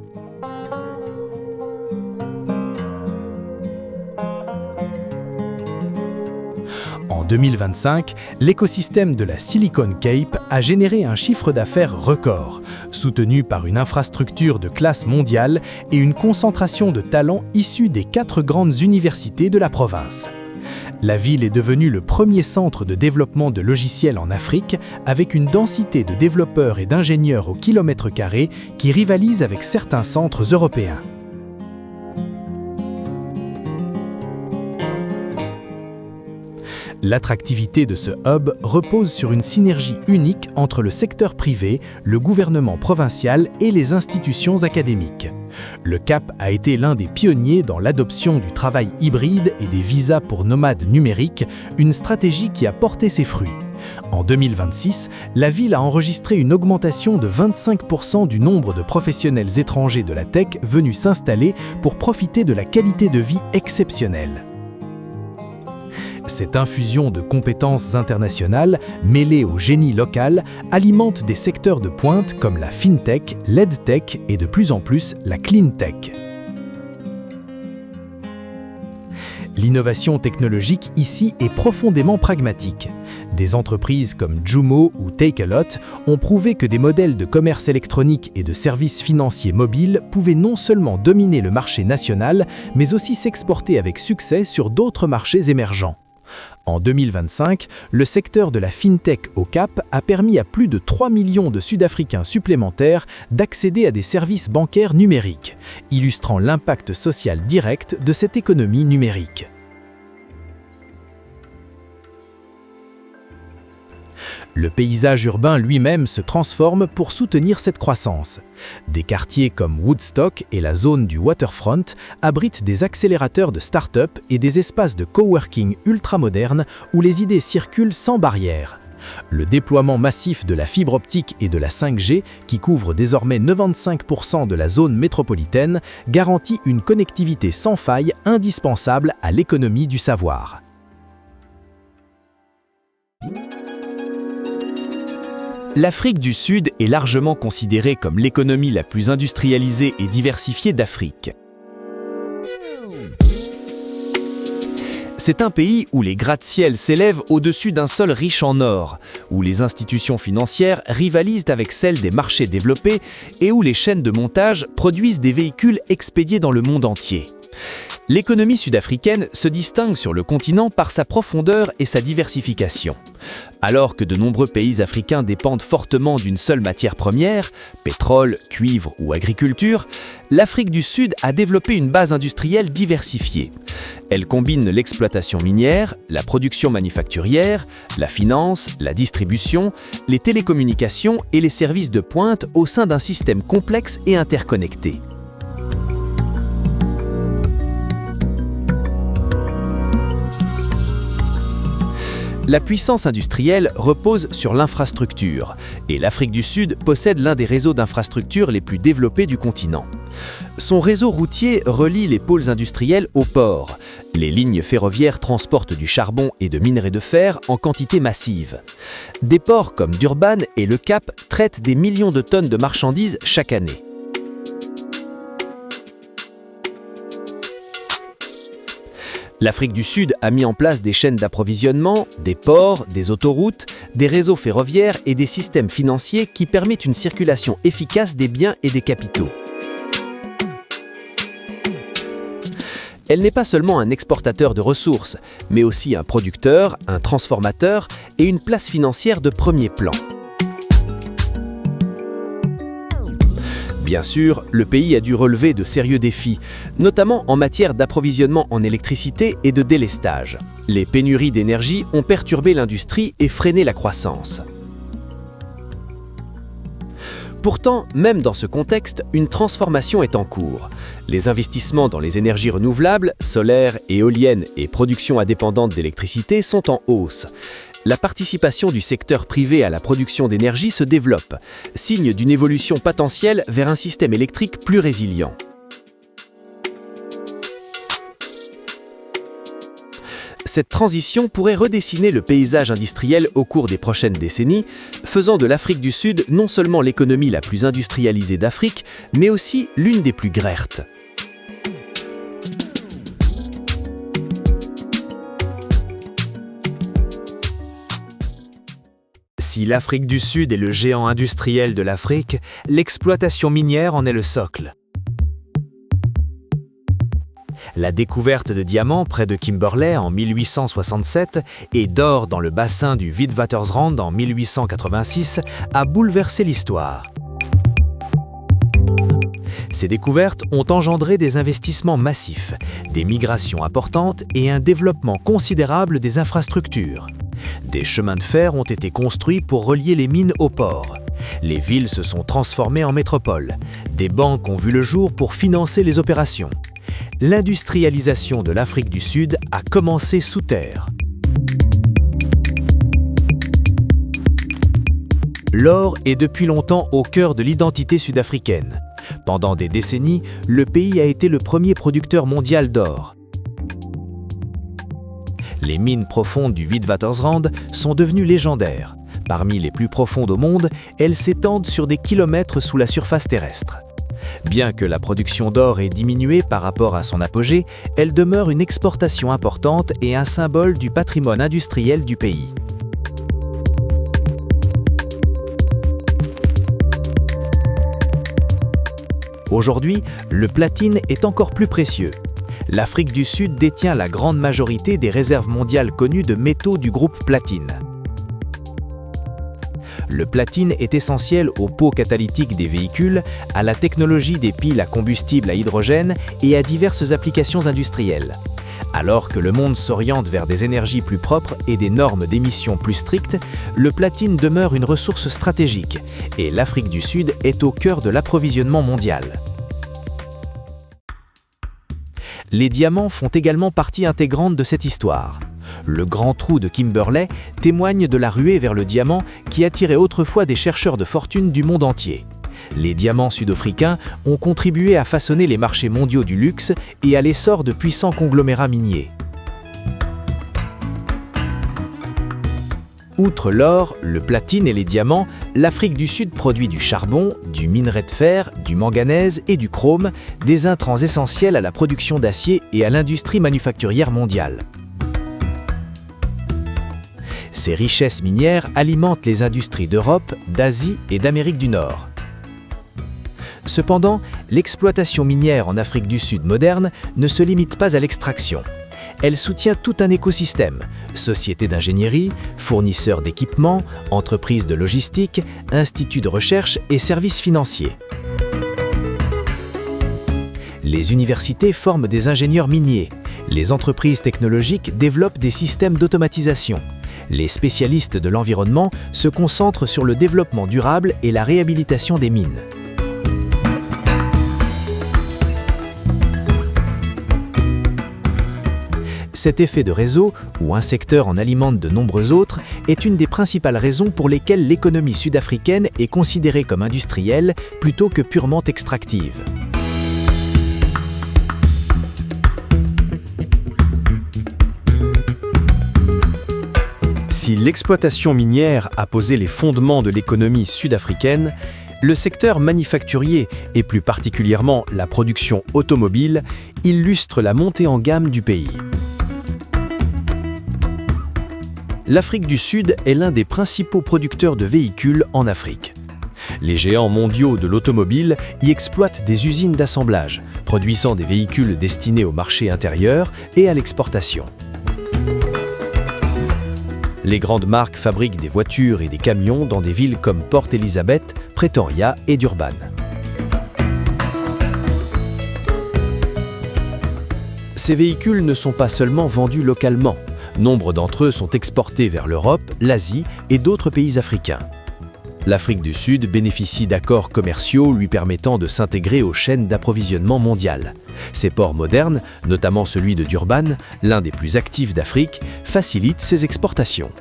En 2025, l'écosystème de la Silicon Cape a généré un chiffre d'affaires record, soutenu par une infrastructure de classe mondiale et une concentration de talents issus des 4 grandes universités de la province. La ville est devenue le premier centre de développement de logiciels en Afrique, avec une densité de développeurs et d'ingénieurs au kilomètre carré qui rivalise avec certains centres européens. L'attractivité de ce hub repose sur une synergie unique entre le secteur privé, le gouvernement provincial et les institutions académiques. Le Cap a été l'un des pionniers dans l'adoption du travail hybride et des visas pour nomades numériques, une stratégie qui a porté ses fruits. En 2026, la ville a enregistré une augmentation de 25% du nombre de professionnels étrangers de la tech venus s'installer pour profiter de la qualité de vie exceptionnelle. Cette infusion de compétences internationales, mêlée au génie local, alimente des secteurs de pointe comme la fintech, l'edtech et de plus en plus la cleantech. L'innovation technologique ici est profondément pragmatique. Des entreprises comme Jumo ou Takealot ont prouvé que des modèles de commerce électronique et de services financiers mobiles pouvaient non seulement dominer le marché national, mais aussi s'exporter avec succès sur d'autres marchés émergents. En 2025, le secteur de la fintech au Cap a permis à plus de 3 millions de Sud-Africains supplémentaires d'accéder à des services bancaires numériques, illustrant l'impact social direct de cette économie numérique. Le paysage urbain lui-même se transforme pour soutenir cette croissance. Des quartiers comme Woodstock et la zone du Waterfront abritent des accélérateurs de start-up et des espaces de coworking ultramodernes où les idées circulent sans barrière. Le déploiement massif de la fibre optique et de la 5G, qui couvre désormais 95% de la zone métropolitaine, garantit une connectivité sans faille indispensable à l'économie du savoir. L'Afrique du Sud est largement considérée comme l'économie la plus industrialisée et diversifiée d'Afrique. C'est un pays où les gratte-ciel s'élèvent au-dessus d'un sol riche en or, où les institutions financières rivalisent avec celles des marchés développés et où les chaînes de montage produisent des véhicules expédiés dans le monde entier. L'économie sud-africaine se distingue sur le continent par sa profondeur et sa diversification. Alors que de nombreux pays africains dépendent fortement d'une seule matière première, pétrole, cuivre ou agriculture, l'Afrique du Sud a développé une base industrielle diversifiée. Elle combine l'exploitation minière, la production manufacturière, la finance, la distribution, les télécommunications et les services de pointe au sein d'un système complexe et interconnecté. La puissance industrielle repose sur l'infrastructure, et l'Afrique du Sud possède l'un des réseaux d'infrastructures les plus développés du continent. Son réseau routier relie les pôles industriels aux ports. Les lignes ferroviaires transportent du charbon et de minerais de fer en quantité massive. Des ports comme Durban et Le Cap traitent des millions de tonnes de marchandises chaque année. L'Afrique du Sud a mis en place des chaînes d'approvisionnement, des ports, des autoroutes, des réseaux ferroviaires et des systèmes financiers qui permettent une circulation efficace des biens et des capitaux. Elle n'est pas seulement un exportateur de ressources, mais aussi un producteur, un transformateur et une place financière de premier plan. Bien sûr, le pays a dû relever de sérieux défis, notamment en matière d'approvisionnement en électricité et de délestage. Les pénuries d'énergie ont perturbé l'industrie et freiné la croissance. Pourtant, même dans ce contexte, une transformation est en cours. Les investissements dans les énergies renouvelables, solaires, éoliennes et production indépendante d'électricité sont en hausse. La participation du secteur privé à la production d'énergie se développe, signe d'une évolution potentielle vers un système électrique plus résilient. Cette transition pourrait redessiner le paysage industriel au cours des prochaines décennies, faisant de l'Afrique du Sud non seulement l'économie la plus industrialisée d'Afrique, mais aussi l'une des plus grecques. Si l'Afrique du Sud est le géant industriel de l'Afrique, l'exploitation minière en est le socle. La découverte de diamants près de Kimberley en 1867 et d'or dans le bassin du Witwatersrand en 1886 a bouleversé l'histoire. Ces découvertes ont engendré des investissements massifs, des migrations importantes et un développement considérable des infrastructures. Des chemins de fer ont été construits pour relier les mines aux ports. Les villes se sont transformées en métropoles. Des banques ont vu le jour pour financer les opérations. L'industrialisation de l'Afrique du Sud a commencé sous terre. L'or est depuis longtemps au cœur de l'identité sud-africaine. Pendant des décennies, le pays a été le premier producteur mondial d'or. Les mines profondes du Witwatersrand sont devenues légendaires. Parmi les plus profondes au monde, elles s'étendent sur des kilomètres sous la surface terrestre. Bien que la production d'or ait diminué par rapport à son apogée, elle demeure une exportation importante et un symbole du patrimoine industriel du pays. Aujourd'hui, le platine est encore plus précieux. L'Afrique du Sud détient la grande majorité des réserves mondiales connues de métaux du groupe platine. Le platine est essentiel aux pots catalytiques des véhicules, à la technologie des piles à combustible à hydrogène et à diverses applications industrielles. Alors que le monde s'oriente vers des énergies plus propres et des normes d'émissions plus strictes, le platine demeure une ressource stratégique et l'Afrique du Sud est au cœur de l'approvisionnement mondial. Les diamants font également partie intégrante de cette histoire. Le grand trou de Kimberley témoigne de la ruée vers le diamant qui attirait autrefois des chercheurs de fortune du monde entier. Les diamants sud-africains ont contribué à façonner les marchés mondiaux du luxe et à l'essor de puissants conglomérats miniers. Outre l'or, le platine et les diamants, l'Afrique du Sud produit du charbon, du minerai de fer, du manganèse et du chrome, des intrants essentiels à la production d'acier et à l'industrie manufacturière mondiale. Ces richesses minières alimentent les industries d'Europe, d'Asie et d'Amérique du Nord. Cependant, l'exploitation minière en Afrique du Sud moderne ne se limite pas à l'extraction. Elle soutient tout un écosystème, sociétés d'ingénierie, fournisseurs d'équipements, entreprises de logistique, instituts de recherche et services financiers. Les universités forment des ingénieurs miniers. Les entreprises technologiques développent des systèmes d'automatisation. Les spécialistes de l'environnement se concentrent sur le développement durable et la réhabilitation des mines. Cet effet de réseau, où un secteur en alimente de nombreux autres, est une des principales raisons pour lesquelles l'économie sud-africaine est considérée comme industrielle plutôt que purement extractive. Si l'exploitation minière a posé les fondements de l'économie sud-africaine, le secteur manufacturier, et plus particulièrement la production automobile, illustre la montée en gamme du pays. L'Afrique du Sud est l'un des principaux producteurs de véhicules en Afrique. Les géants mondiaux de l'automobile y exploitent des usines d'assemblage, produisant des véhicules destinés au marché intérieur et à l'exportation. Les grandes marques fabriquent des voitures et des camions dans des villes comme Port Elizabeth, Pretoria et Durban. Ces véhicules ne sont pas seulement vendus localement. Nombre d'entre eux sont exportés vers l'Europe, l'Asie et d'autres pays africains. L'Afrique du Sud bénéficie d'accords commerciaux lui permettant de s'intégrer aux chaînes d'approvisionnement mondiales. Ces ports modernes, notamment celui de Durban, l'un des plus actifs d'Afrique, facilitent ses exportations.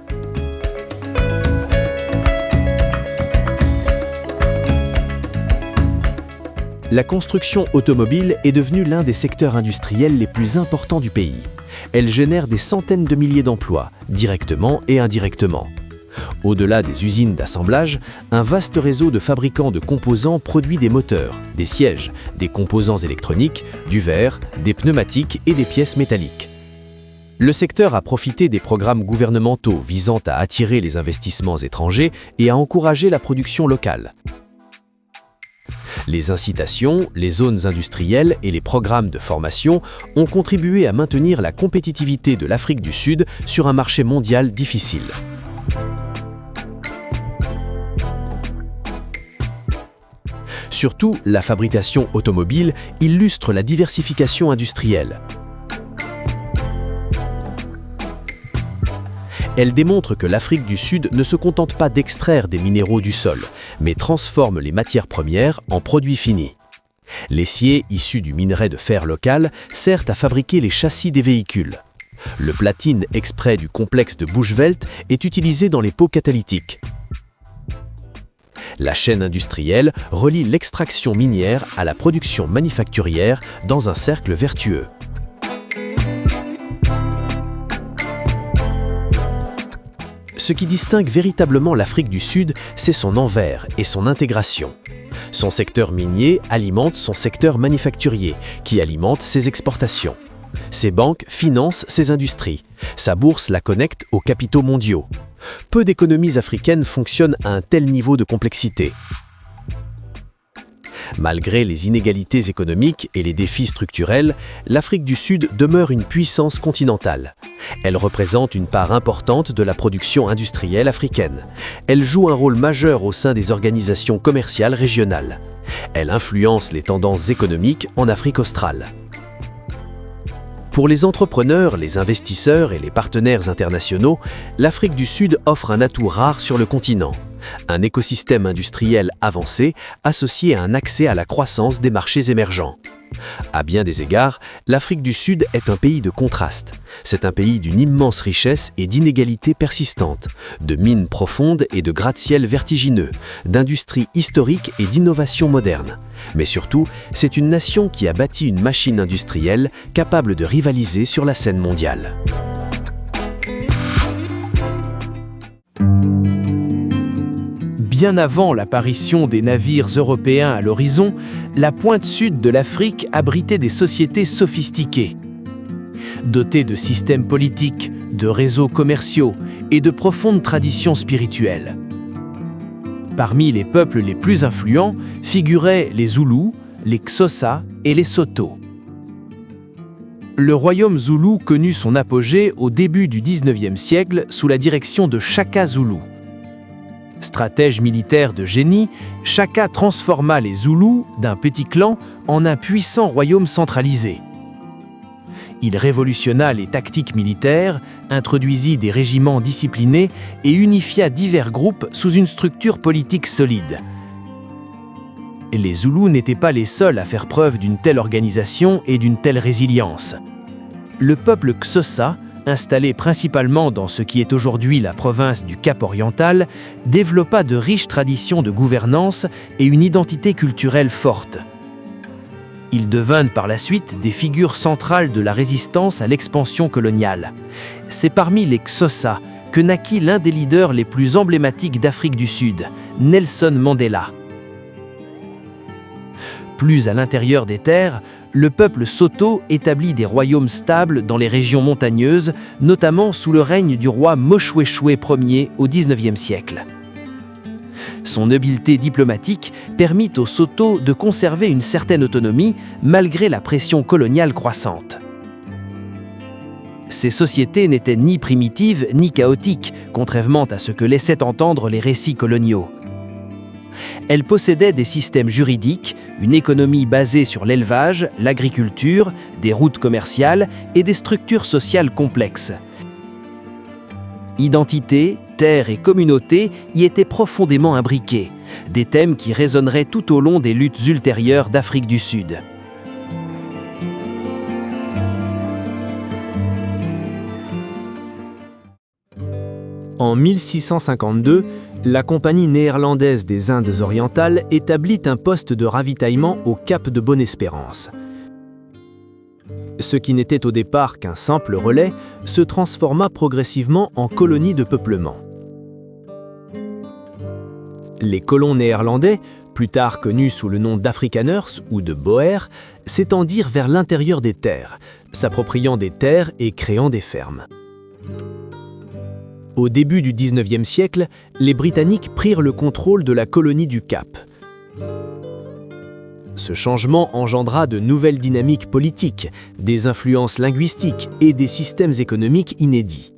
La construction automobile est devenue l'un des secteurs industriels les plus importants du pays. Elle génère des centaines de milliers d'emplois, directement et indirectement. Au-delà des usines d'assemblage, un vaste réseau de fabricants de composants produit des moteurs, des sièges, des composants électroniques, du verre, des pneumatiques et des pièces métalliques. Le secteur a profité des programmes gouvernementaux visant à attirer les investissements étrangers et à encourager la production locale. Les incitations, les zones industrielles et les programmes de formation ont contribué à maintenir la compétitivité de l'Afrique du Sud sur un marché mondial difficile. Surtout, la fabrication automobile illustre la diversification industrielle. Elle démontre que l'Afrique du Sud ne se contente pas d'extraire des minéraux du sol, mais transforme les matières premières en produits finis. L'acier, issu du minerai de fer local, sert à fabriquer les châssis des véhicules. Le platine extrait du complexe de Bushveld est utilisé dans les pots catalytiques. La chaîne industrielle relie l'extraction minière à la production manufacturière dans un cercle vertueux. Ce qui distingue véritablement l'Afrique du Sud, c'est son envers et son intégration. Son secteur minier alimente son secteur manufacturier, qui alimente ses exportations. Ses banques financent ses industries. Sa bourse la connecte aux capitaux mondiaux. Peu d'économies africaines fonctionnent à un tel niveau de complexité. Malgré les inégalités économiques et les défis structurels, l'Afrique du Sud demeure une puissance continentale. Elle représente une part importante de la production industrielle africaine. Elle joue un rôle majeur au sein des organisations commerciales régionales. Elle influence les tendances économiques en Afrique australe. Pour les entrepreneurs, les investisseurs et les partenaires internationaux, l'Afrique du Sud offre un atout rare sur le continent. Un écosystème industriel avancé associé à un accès à la croissance des marchés émergents. À bien des égards, l'Afrique du Sud est un pays de contraste. C'est un pays d'une immense richesse et d'inégalités persistantes, de mines profondes et de gratte-ciel vertigineux, d'industries historiques et d'innovations modernes. Mais surtout, c'est une nation qui a bâti une machine industrielle capable de rivaliser sur la scène mondiale. Bien avant l'apparition des navires européens à l'horizon, la pointe sud de l'Afrique abritait des sociétés sophistiquées. Dotées de systèmes politiques, de réseaux commerciaux et de profondes traditions spirituelles. Parmi les peuples les plus influents figuraient les Zoulous, les Xhosa et les Soto. Le royaume zoulou connut son apogée au début du XIXe siècle sous la direction de Shaka Zulu. Stratège militaire de génie, Shaka transforma les Zoulous d'un petit clan en un puissant royaume centralisé. Il révolutionna les tactiques militaires, introduisit des régiments disciplinés et unifia divers groupes sous une structure politique solide. Les Zoulous n'étaient pas les seuls à faire preuve d'une telle organisation et d'une telle résilience. Le peuple Xhosa, installé principalement dans ce qui est aujourd'hui la province du Cap-Oriental, développa de riches traditions de gouvernance et une identité culturelle forte. Ils devinrent par la suite des figures centrales de la résistance à l'expansion coloniale. C'est parmi les Xhosa que naquit l'un des leaders les plus emblématiques d'Afrique du Sud, Nelson Mandela. Plus à l'intérieur des terres, le peuple Soto établit des royaumes stables dans les régions montagneuses, notamment sous le règne du roi Moshoeshoe Ier au XIXe siècle. Son habileté diplomatique permit aux Soto de conserver une certaine autonomie malgré la pression coloniale croissante. Ces sociétés n'étaient ni primitives ni chaotiques, contrairement à ce que laissaient entendre les récits coloniaux. Elles possédaient des systèmes juridiques, une économie basée sur l'élevage, l'agriculture, des routes commerciales et des structures sociales complexes. Identité, terre et communauté y étaient profondément imbriqués, des thèmes qui résonneraient tout au long des luttes ultérieures d'Afrique du Sud. En 1652, la Compagnie néerlandaise des Indes orientales établit un poste de ravitaillement au cap de Bonne-Espérance. Ce qui n'était au départ qu'un simple relais se transforma progressivement en colonie de peuplement. Les colons néerlandais, plus tard connus sous le nom d'Afrikaners ou de Boers, s'étendirent vers l'intérieur des terres, s'appropriant des terres et créant des fermes. Au début du XIXe siècle, les Britanniques prirent le contrôle de la colonie du Cap. Ce changement engendra de nouvelles dynamiques politiques, des influences linguistiques et des systèmes économiques inédits.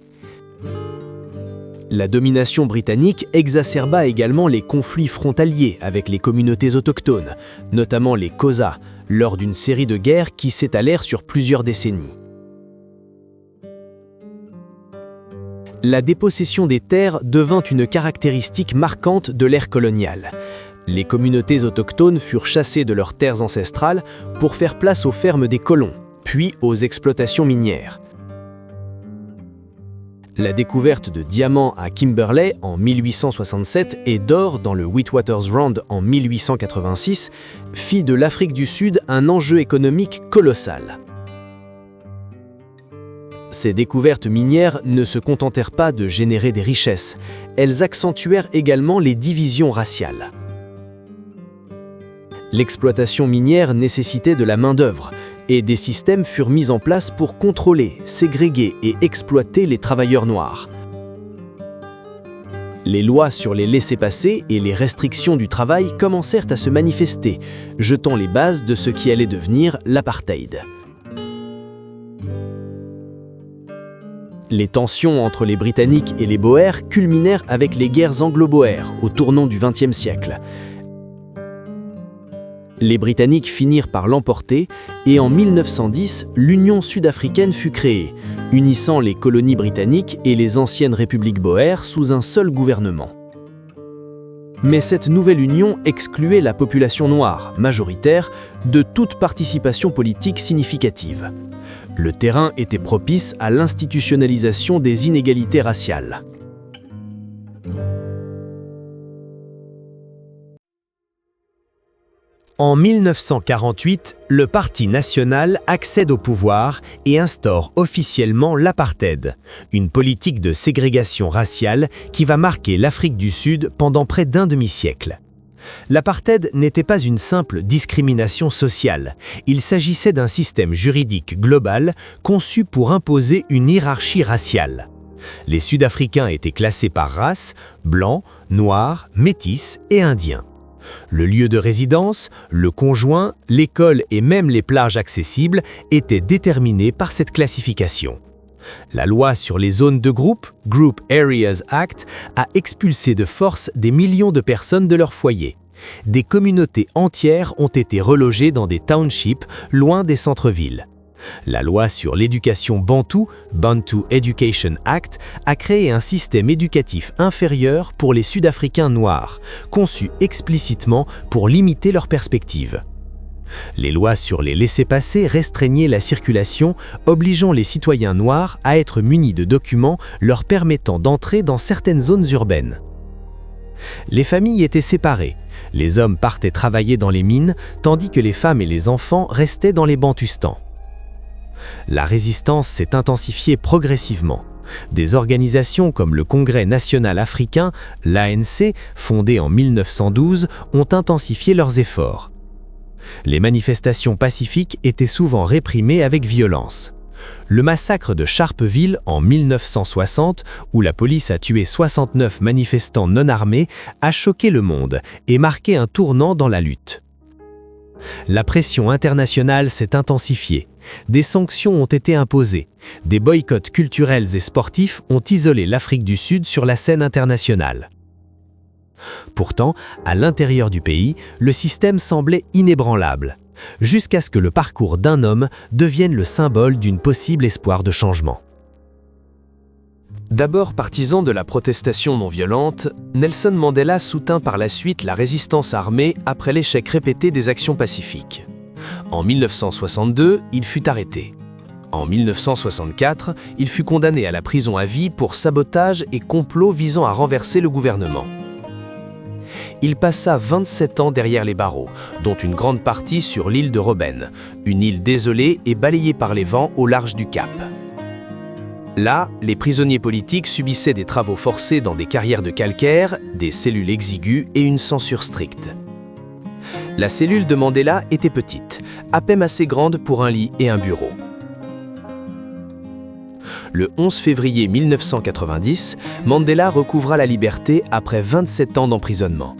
La domination britannique exacerba également les conflits frontaliers avec les communautés autochtones, notamment les Xhosa, lors d'une série de guerres qui s'étalèrent sur plusieurs décennies. La dépossession des terres devint une caractéristique marquante de l'ère coloniale. Les communautés autochtones furent chassées de leurs terres ancestrales pour faire place aux fermes des colons, puis aux exploitations minières. La découverte de diamants à Kimberley en 1867 et d'or dans le Witwatersrand en 1886 fit de l'Afrique du Sud un enjeu économique colossal. Ces découvertes minières ne se contentèrent pas de générer des richesses, elles accentuèrent également les divisions raciales. L'exploitation minière nécessitait de la main-d'œuvre, et des systèmes furent mis en place pour contrôler, ségréguer et exploiter les travailleurs noirs. Les lois sur les laissez-passer et les restrictions du travail commencèrent à se manifester, jetant les bases de ce qui allait devenir l'apartheid. Les tensions entre les Britanniques et les Boers culminèrent avec les guerres anglo-boers au tournant du XXe siècle. Les Britanniques finirent par l'emporter et en 1910, l'Union sud-africaine fut créée, unissant les colonies britanniques et les anciennes républiques boères sous un seul gouvernement. Mais cette nouvelle union excluait la population noire, majoritaire, de toute participation politique significative. Le terrain était propice à l'institutionnalisation des inégalités raciales. En 1948, le Parti national accède au pouvoir et instaure officiellement l'apartheid, une politique de ségrégation raciale qui va marquer l'Afrique du Sud pendant près d'un demi-siècle. L'apartheid n'était pas une simple discrimination sociale, il s'agissait d'un système juridique global conçu pour imposer une hiérarchie raciale. Les Sud-Africains étaient classés par race, blancs, noirs, métis et indiens. Le lieu de résidence, le conjoint, l'école et même les plages accessibles étaient déterminés par cette classification. La loi sur les zones de groupe, Group Areas Act, a expulsé de force des millions de personnes de leur foyer. Des communautés entières ont été relogées dans des townships loin des centres-villes. La loi sur l'éducation bantoue, Bantu Education Act, a créé un système éducatif inférieur pour les Sud-Africains noirs, conçu explicitement pour limiter leurs perspectives. Les lois sur les laissez-passer restreignaient la circulation, obligeant les citoyens noirs à être munis de documents leur permettant d'entrer dans certaines zones urbaines. Les familles étaient séparées. Les hommes partaient travailler dans les mines, tandis que les femmes et les enfants restaient dans les bantustans. La résistance s'est intensifiée progressivement. Des organisations comme le Congrès national africain, l'ANC, fondé en 1912, ont intensifié leurs efforts. Les manifestations pacifiques étaient souvent réprimées avec violence. Le massacre de Sharpeville en 1960, où la police a tué 69 manifestants non armés, a choqué le monde et marqué un tournant dans la lutte. La pression internationale s'est intensifiée. Des sanctions ont été imposées. Des boycotts culturels et sportifs ont isolé l'Afrique du Sud sur la scène internationale. Pourtant, à l'intérieur du pays, le système semblait inébranlable, jusqu'à ce que le parcours d'un homme devienne le symbole d'une possible espoir de changement. D'abord partisan de la protestation non violente, Nelson Mandela soutint par la suite la résistance armée après l'échec répété des actions pacifiques. En 1962, il fut arrêté. En 1964, il fut condamné à la prison à vie pour sabotage et complot visant à renverser le gouvernement. Il passa 27 ans derrière les barreaux, dont une grande partie sur l'île de Robben, une île désolée et balayée par les vents au large du Cap. Là, les prisonniers politiques subissaient des travaux forcés dans des carrières de calcaire, des cellules exiguës et une censure stricte. La cellule de Mandela était petite, à peine assez grande pour un lit et un bureau. Le 11 février 1990, Mandela recouvra la liberté après 27 ans d'emprisonnement.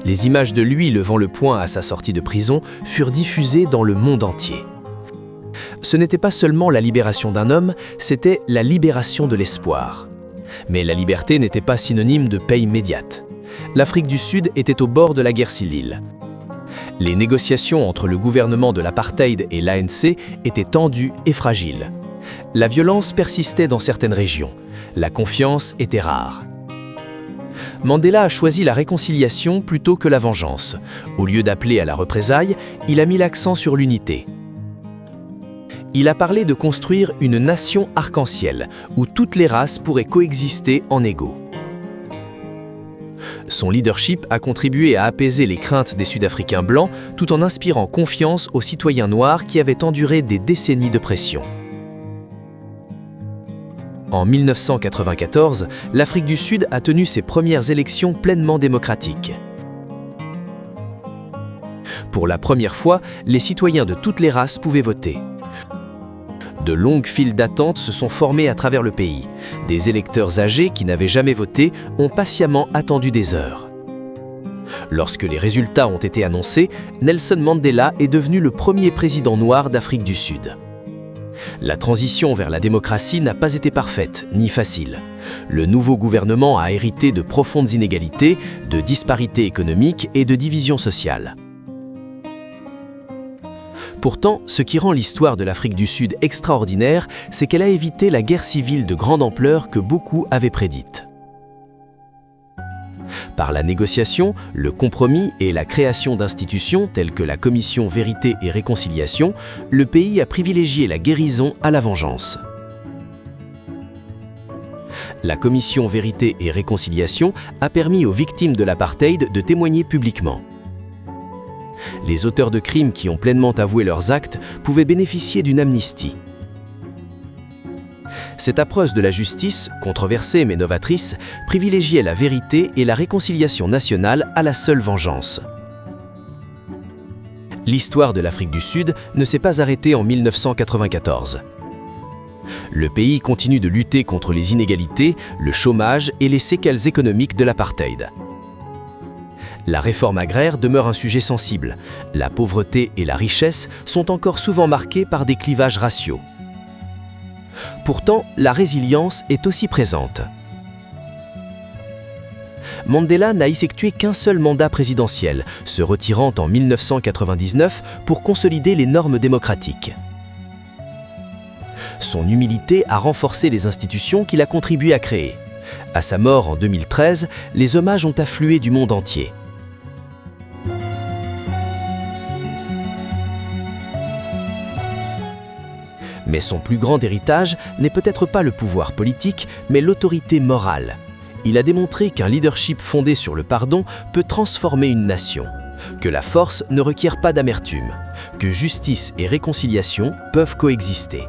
Les images de lui levant le poing à sa sortie de prison furent diffusées dans le monde entier. Ce n'était pas seulement la libération d'un homme, c'était la libération de l'espoir. Mais la liberté n'était pas synonyme de paix immédiate. L'Afrique du Sud était au bord de la guerre civile. Les négociations entre le gouvernement de l'apartheid et l'ANC étaient tendues et fragiles. La violence persistait dans certaines régions. La confiance était rare. Mandela a choisi la réconciliation plutôt que la vengeance. Au lieu d'appeler à la représailles, il a mis l'accent sur l'unité. Il a parlé de construire une nation arc-en-ciel, où toutes les races pourraient coexister en égaux. Son leadership a contribué à apaiser les craintes des Sud-Africains blancs, tout en inspirant confiance aux citoyens noirs qui avaient enduré des décennies de pression. En 1994, l'Afrique du Sud a tenu ses premières élections pleinement démocratiques. Pour la première fois, les citoyens de toutes les races pouvaient voter. De longues files d'attente se sont formées à travers le pays. Des électeurs âgés qui n'avaient jamais voté ont patiemment attendu des heures. Lorsque les résultats ont été annoncés, Nelson Mandela est devenu le premier président noir d'Afrique du Sud. La transition vers la démocratie n'a pas été parfaite, ni facile. Le nouveau gouvernement a hérité de profondes inégalités, de disparités économiques et de divisions sociales. Pourtant, ce qui rend l'histoire de l'Afrique du Sud extraordinaire, c'est qu'elle a évité la guerre civile de grande ampleur que beaucoup avaient prédite. Par la négociation, le compromis et la création d'institutions telles que la Commission Vérité et Réconciliation, le pays a privilégié la guérison à la vengeance. La Commission Vérité et Réconciliation a permis aux victimes de l'apartheid de témoigner publiquement. Les auteurs de crimes qui ont pleinement avoué leurs actes pouvaient bénéficier d'une amnistie. Cette approche de la justice, controversée mais novatrice, privilégiait la vérité et la réconciliation nationale à la seule vengeance. L'histoire de l'Afrique du Sud ne s'est pas arrêtée en 1994. Le pays continue de lutter contre les inégalités, le chômage et les séquelles économiques de l'apartheid. La réforme agraire demeure un sujet sensible. La pauvreté et la richesse sont encore souvent marquées par des clivages raciaux. Pourtant, la résilience est aussi présente. Mandela n'a effectué qu'un seul mandat présidentiel, se retirant en 1999 pour consolider les normes démocratiques. Son humilité a renforcé les institutions qu'il a contribué à créer. À sa mort en 2013, les hommages ont afflué du monde entier. Mais son plus grand héritage n'est peut-être pas le pouvoir politique, mais l'autorité morale. Il a démontré qu'un leadership fondé sur le pardon peut transformer une nation, que la force ne requiert pas d'amertume, que justice et réconciliation peuvent coexister.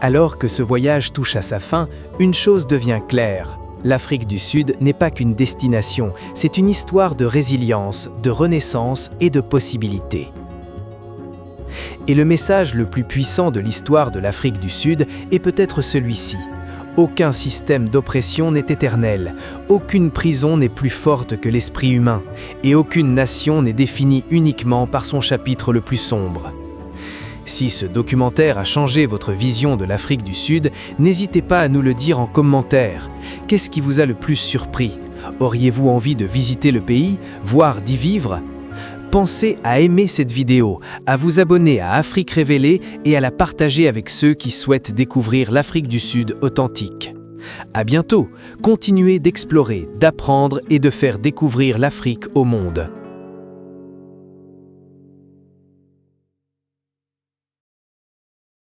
Alors que ce voyage touche à sa fin, une chose devient claire. L'Afrique du Sud n'est pas qu'une destination, c'est une histoire de résilience, de renaissance et de possibilités. Et le message le plus puissant de l'histoire de l'Afrique du Sud est peut-être celui-ci. Aucun système d'oppression n'est éternel, aucune prison n'est plus forte que l'esprit humain, et aucune nation n'est définie uniquement par son chapitre le plus sombre. Si ce documentaire a changé votre vision de l'Afrique du Sud, n'hésitez pas à nous le dire en commentaire. Qu'est-ce qui vous a le plus surpris? Auriez-vous envie de visiter le pays, voire d'y vivre? Pensez à aimer cette vidéo, à vous abonner à Afrique Révélée et à la partager avec ceux qui souhaitent découvrir l'Afrique du Sud authentique. À bientôt, continuez d'explorer, d'apprendre et de faire découvrir l'Afrique au monde.